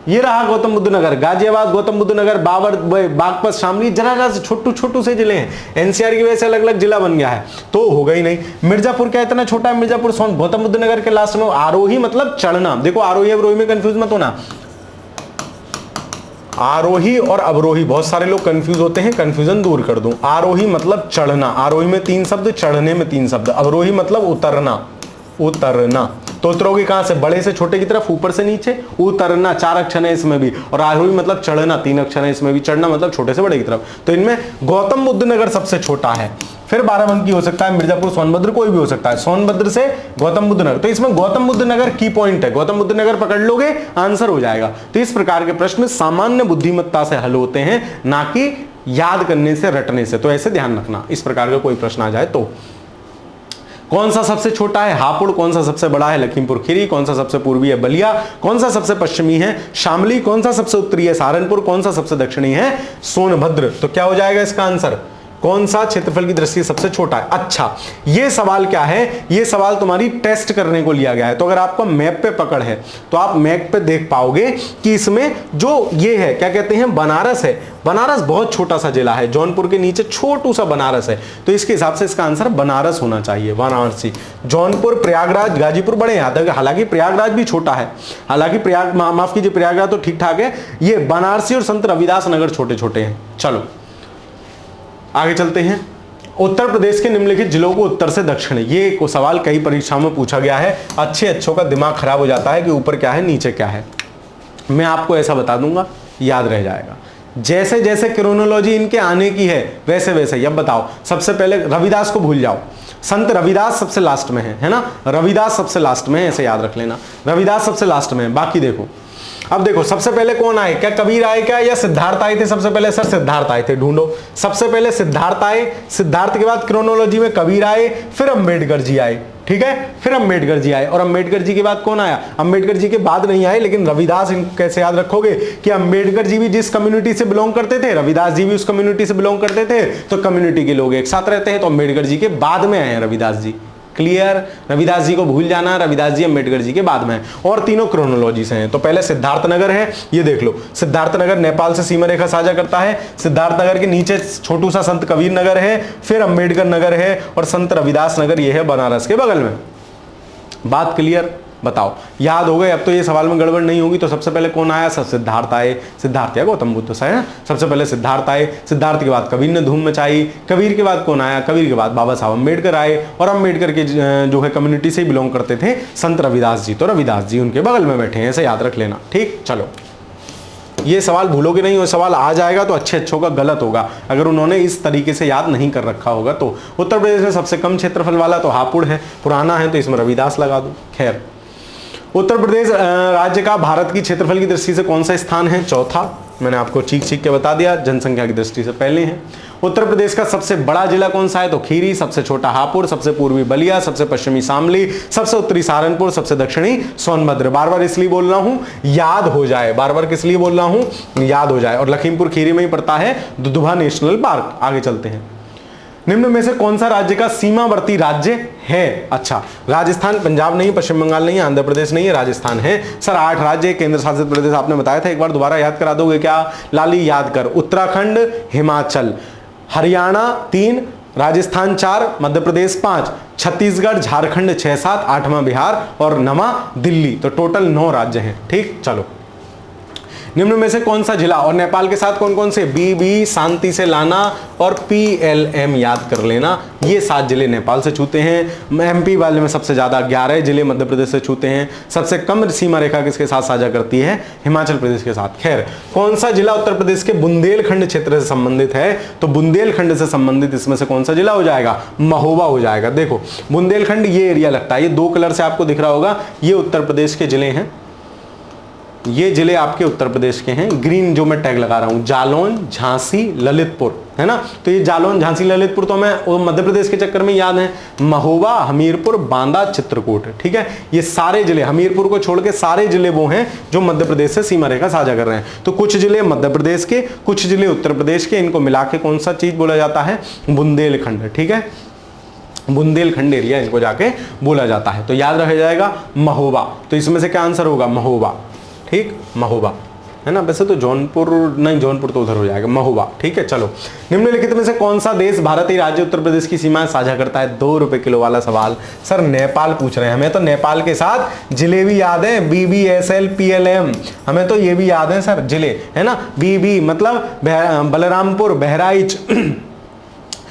ये रहा गौतम बुद्ध नगर। गाजियाबाद, गौतम बुद्ध नगर, बागपत, शामली जरा से छोटू से जिले हैं। एनसीआर की वजह से अलग अलग जिला बन गया है, तो होगा ही नहीं। मिर्जापुर क्या इतना छोटा है? मिर्जापुर गौतम बुद्ध नगर के लास्ट में। आरोही मतलब चढ़ना, देखो आरोही अवरोही में कंफ्यूज मत होना। आरोही और अवरोही बहुत सारे लोग कंफ्यूज होते हैं, कंफ्यूजन दूर कर दूं। आरोही मतलब चढ़ना, आरोही में 3 शब्द, चढ़ने में 3 शब्द। अवरोही मतलब उतरना, उतरना। तो उतरोगे कहां से? बड़े से छोटे की तरफ, ऊपर से नीचे। उतरना 4 अक्षर है इसमें भी। और आरोही मतलब चढ़ना 3 अक्षर है इसमें भी। चढ़ना मतलब छोटे से बड़े की तरफ। तो इनमें गौतम बुद्ध नगर सबसे छोटा है। फिर बाराबंकी हो सकता है, मिर्जापुर, सोनभद्र, कोई भी हो सकता है। सोनभद्र से गौतम बुद्ध नगर, तो इसमें गौतम बुद्ध नगर की पॉइंट है। गौतम बुद्ध नगर पकड़ लोगे, आंसर हो जाएगा। तो इस प्रकार के प्रश्न सामान्य बुद्धिमत्ता से हल होते हैं, ना कि याद करने से, रटने से। तो ऐसे ध्यान रखना, इस प्रकार का कोई प्रश्न आ जाए तो। कौन सा सबसे छोटा है? हापुड़। कौन सा सबसे बड़ा है? लखीमपुर खीरी। कौन सा सबसे पूर्वी है? बलिया। कौन सा सबसे पश्चिमी है? शामली। कौन सा सबसे उत्तरी है? सहारनपुर। कौन सा सबसे दक्षिणी है? सोनभद्र। तो क्या हो जाएगा इसका आंसर? कौन सा क्षेत्रफल की दृष्टि से सबसे छोटा है? अच्छा, ये सवाल क्या है? ये सवाल तुम्हारी टेस्ट करने को लिया गया है। तो अगर आपको मैप पे पकड़ है तो आप मैप पे देख पाओगे कि इसमें जो ये है, क्या कहते हैं, बनारस है। बनारस बहुत छोटा सा जिला है, जौनपुर के नीचे छोटू सा बनारस है। तो इसके हिसाब से इसका आंसर बनारस होना चाहिए, वाराणसी। जौनपुर, प्रयागराज, गाजीपुर बड़े हैं, हालांकि प्रयागराज भी छोटा है। हालांकि माफ कीजिए, प्रयागराज तो ठीक ठाक है। ये बनारसी और संत रविदास नगर छोटे छोटे हैं। चलो आगे चलते हैं। उत्तर प्रदेश के निम्नलिखित जिलों को उत्तर से दक्षिण, ये को सवाल कई परीक्षाओं में पूछा गया है। अच्छों का दिमाग खराब हो जाता है कि ऊपर क्या है नीचे क्या है। मैं आपको ऐसा बता दूंगा, याद रह जाएगा। जैसे जैसे क्रोनोलॉजी इनके आने की है वैसे वैसे। अब बताओ, सबसे पहले रविदास को भूल जाओ, संत रविदास सबसे लास्ट में है ना? रविदास सबसे लास्ट में है, ऐसे याद रख लेना। रविदास सबसे लास्ट में है। बाकी देखो, अब देखो सबसे पहले कौन आए? क्या कबीर आए क्या, या सिद्धार्थ आए थे सबसे पहले? सर सिद्धार्थ आए थे, ढूंढो। सबसे पहले सिद्धार्थ आए, सिद्धार्थ के बाद क्रोनोलॉजी में कबीर आए, फिर अंबेडकर जी आए, ठीक है? फिर अंबेडकर जी आए, और अंबेडकर जी के बाद कौन आया? अंबेडकर जी के बाद नहीं आए, लेकिन रविदास। कैसे याद रखोगे कि अंबेडकर जी भी जिस कम्युनिटी से बिलोंग करते थे, रविदास जी भी उस कम्युनिटी से बिलोंग करते थे, तो कम्युनिटी के लोग एक साथ रहते हैं। तो अंबेडकर जी के बाद में आए हैं रविदास जी। क्लियर? रविदास जी को भूल जाना, रविदास जी अंबेडकर जी के बाद में है। और तीनों क्रोनोलॉजी से हैं। तो पहले सिद्धार्थ नगर है, ये देख लो। सिद्धार्थ नगर नेपाल से सीमा रेखा साझा करता है। सिद्धार्थ नगर के नीचे छोटू सा संत कबीर नगर है, फिर अंबेडकर नगर है, और संत रविदास नगर ये है बनारस के बगल में। बात क्लियर? बताओ, याद हो गए? अब तो ये सवाल में गड़बड़ नहीं होगी। तो सबसे पहले कौन आया? सब सिद्धार्थ आए। सिद्धार्थ या गौतम बुद्ध से है। सबसे पहले सिद्धार्थ आए, सिद्धार्थ के बाद कबीर ने धूम मचाई, कबीर के बाद कौन आया? कबीर के बाद बाबा साहब अम्बेडकर आए, और अम्बेडकर के जो है कम्युनिटी से बिलोंग करते थे संत रविदास जी। तो रविदास जी उनके बगल में बैठे हैं, ऐसे याद रख लेना। ठीक, चलो ये सवाल भूलोगे नहीं, वो सवाल आ जाएगा तो अच्छों का गलत होगा अगर उन्होंने इस तरीके से याद नहीं कर रखा होगा। तो उत्तर प्रदेश में सबसे कम क्षेत्रफल वाला तो हापुड़ है, पुराना है, तो इसमें रविदास लगा दो। खैर, उत्तर प्रदेश राज्य का भारत की क्षेत्रफल की दृष्टि से कौन सा स्थान है? चौथा। मैंने आपको चीख के बता दिया, जनसंख्या की दृष्टि से पहले है। उत्तर प्रदेश का सबसे बड़ा जिला कौन सा है? तो खीरी। सबसे छोटा हापुड़, सबसे पूर्वी बलिया, सबसे पश्चिमी शामली, सबसे उत्तरी सहारनपुर, सबसे दक्षिणी सोनभद्र। बार बार इसलिए बोल रहा हूं याद हो जाए, बार बार किस लिए बोल रहा हूं? याद हो जाए। और लखीमपुर खीरी में ही पड़ता है दुधवा नेशनल पार्क। आगे चलते हैं। निम्न में से कौन सा राज्य का सीमावर्ती राज्य है? अच्छा, राजस्थान, पंजाब नहीं, पश्चिम बंगाल नहीं, आंध्र प्रदेश नहीं है, राजस्थान है। सर 8 राज्य, केंद्र शासित प्रदेश आपने बताया था, एक बार दोबारा याद करा दोगे क्या? लाली याद कर। उत्तराखंड, हिमाचल, हरियाणा 3, राजस्थान 4, मध्य प्रदेश 5, छत्तीसगढ़, झारखंड 6, 7, 8वां बिहार और 9वां दिल्ली। तो टोटल 9 राज्य हैं। ठीक, चलो निम्न में से कौन सा जिला, और नेपाल के साथ कौन कौन से? बीबी, शांति से लाना और PLM याद कर लेना। ये 7 जिले नेपाल से छूते हैं। MP वाले में सबसे ज्यादा 11 जिले मध्य प्रदेश से छूते हैं। सबसे कम सीमा रेखा किसके साथ साझा करती है? हिमाचल प्रदेश के साथ। खैर, कौन सा जिला उत्तर प्रदेश के बुंदेलखंड क्षेत्र से संबंधित है? तो बुंदेलखंड से संबंधित इसमें से कौन सा जिला हो जाएगा? महोबा हो जाएगा। देखो बुंदेलखंड ये एरिया लगता है, ये 2 कलर से आपको दिख रहा होगा, ये उत्तर प्रदेश के जिले हैं। ये जिले आपके उत्तर प्रदेश के हैं, ग्रीन जो मैं टैग लगा रहा हूं, जालौन, झांसी, ललितपुर, है ना। तो ये जालौन, झांसी, ललितपुर तो हमें मध्य प्रदेश के चक्कर में याद है। महोबा, हमीरपुर, बांदा, चित्रकूट, ठीक है। ये सारे जिले, हमीरपुर को छोड़ के सारे जिले वो हैं जो मध्य प्रदेश से सीमा रेखा साझा कर रहे हैं। तो कुछ जिले मध्य प्रदेश के, कुछ जिले उत्तर प्रदेश के, इनको मिला के कौन सा चीज बोला जाता है? बुंदेलखंड, ठीक है। बुंदेलखंड एरिया इनको जाके बोला जाता है। तो याद रह जाएगा महोबा। तो इसमें से क्या आंसर होगा? महोबा, ठीक, महोबा, है ना। वैसे तो जौनपुर नहीं, जौनपुर तो उधर हो जाएगा, महोबा, ठीक है। चलो, निम्नलिखित में से कौन सा देश भारतीय राज्य उत्तर प्रदेश की सीमाएं साझा करता है? 2 रुपए किलो वाला सवाल। सर नेपाल पूछ रहे हैं, हमें तो नेपाल के साथ जिले भी याद है, BBSL PLM, हमें तो ये भी याद है सर, जिले, है ना। BB मतलब बलरामपुर, बहराइच,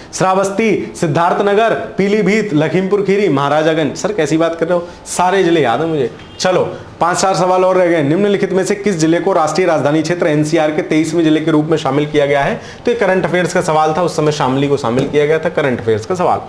श्रावस्ती, सिद्धार्थनगर, पीलीभीत, लखीमपुर खीरी, महाराजागंज। सर कैसी बात कर रहे हो, सारे जिले याद है मुझे। चलो 5-4 सवाल और रह गए। निम्नलिखित में से किस जिले को राष्ट्रीय राजधानी क्षेत्र NCR के 23वें जिले के रूप में शामिल किया गया है? तो ये करंट अफेयर्स का सवाल था, उस समय शामली को शामिल किया गया था, करंट अफेयर्स का सवाल।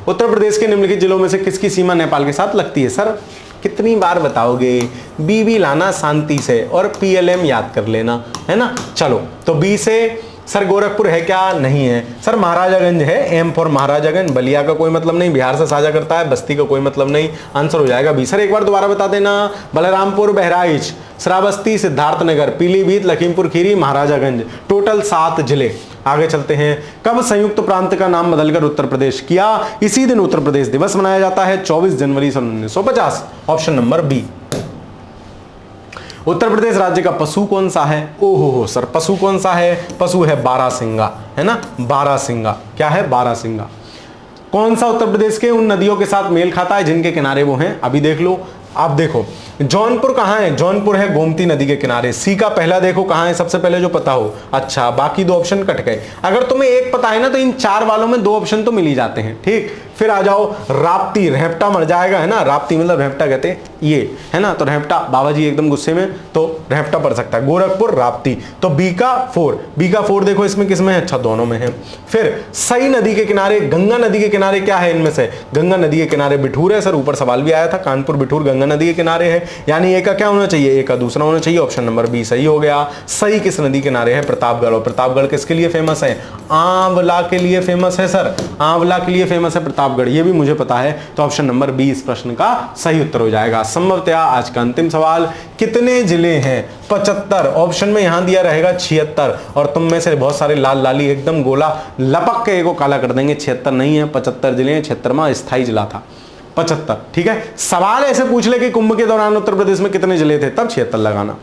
उत्तर प्रदेश के निम्नलिखित जिलों में से किसकी सीमा नेपाल के साथ लगती है? सर कितनी बार बताओगे? BB लाना शांति से और PLM याद कर लेना, है ना। चलो, तो B से सर गोरखपुर है क्या? नहीं है। सर महाराजागंज है, M फॉर महाराजागंज। बलिया का कोई मतलब नहीं, बिहार से साझा करता है। बस्ती का कोई मतलब नहीं, आंसर हो जाएगा B। सर एक बार दोबारा बता देना। बलरामपुर, बहराइच, श्रावस्ती, सिद्धार्थनगर, पीलीभीत, लखीमपुर खीरी, महाराजागंज, टोटल 7 जिले। आगे चलते हैं। कब संयुक्त प्रांत का नाम बदलकर उत्तर प्रदेश किया? इसी दिन उत्तर प्रदेश दिवस मनाया जाता है, 24 जनवरी सन 1950। Option number B। Uttar Pradesh राज्य का पशु कौन सा है? ओहो हो सर, पशु कौन सा है? पशु है बारहसिंगा, है ना। बारहसिंगा क्या है? बारहसिंगा। कौन सा उत्तर प्रदेश के उन नदियों के साथ मेल खाता है जिनके किनारे वो हैं? अभी देख लो, आप देखो जौनपुर कहाँ है? जौनपुर है गोमती नदी के किनारे। सी का पहला देखो कहाँ है, सबसे पहले जो पता हो। अच्छा, बाकी 2 ऑप्शन कट गए। अगर तुम्हें एक पता है ना तो इन 4 वालों में 2 ऑप्शन तो मिल ही जाते हैं, ठीक। फिर आ जाओ राप्ती, रेहपटा मर जाएगा, है ना। राप्ती मतलब रेहपटा कहते हैं ये, है ना। तो रेहपटा, बाबा जी एकदम गुस्से में, तो रेहपटा पड़ सकता है। गोरखपुर, राप्ती। तो बी का 4 देखो इसमें किसमें है? अच्छा, दोनों में है। फिर सई नदी के किनारे, गंगा नदी के किनारे क्या है इनमें से? गंगा नदी के किनारे बिठूर है। सर ऊपर सवाल भी आया था, कानपुर बिठूर गंगा नदी के किनारे है। यानी ए का क्या होना चाहिए? ए का दूसरा होना चाहिए। ऑप्शन नंबर B सही हो गया। सई किस नदी किनारे है? प्रतापगढ़। और प्रतापगढ़ किसके लिए फेमस है? आंवला के लिए फेमस है सर, आंवला के लिए फेमस है प्रतापगढ़, ये भी मुझे पता है। तो ऑप्शन नंबर B इस प्रश्न का सही उत्तर हो जाएगा। संभवतः आज का अंतिम सवाल, कितने जिले हैं? 75। ऑप्शन में यहां दिया रहेगा 76, और तुम में से बहुत सारे लाल लाली एकदम गोला लपक के को काला कर देंगे। 76 नहीं है, 75 जिले हैं। 76वां स्थायी जिला था 75, ठीक है। सवाल ऐसे पूछ ले कि कुंभ के दौरान उत्तर प्रदेश में कितने जिले थे, तब 76 लगाना।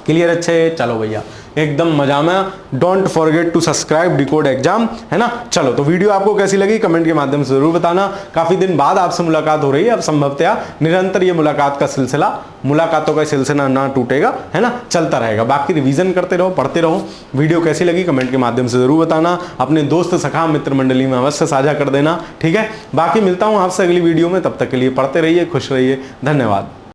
क्लियर? अच्छे, चलो भैया एकदम मजा में। Don't forget to subscribe Decode Exam, है ना। चलो, तो वीडियो आपको कैसी लगी कमेंट के माध्यम से जरूर बताना। काफी दिन बाद आपसे मुलाकात हो रही है, अब संभवतः निरंतर ये मुलाकात का सिलसिला, मुलाकातों का सिलसिला ना टूटेगा, है ना, चलता रहेगा। बाकी रिवीजन करते रहो, पढ़ते रहो। वीडियो कैसी लगी कमेंट के माध्यम से जरूर बताना। अपने दोस्त सखा मित्र मंडली में अवश्य साझा कर देना, ठीक है। बाकी मिलता हूं आपसे अगली वीडियो में, तब तक के लिए पढ़ते रहिए, खुश रहिए, धन्यवाद।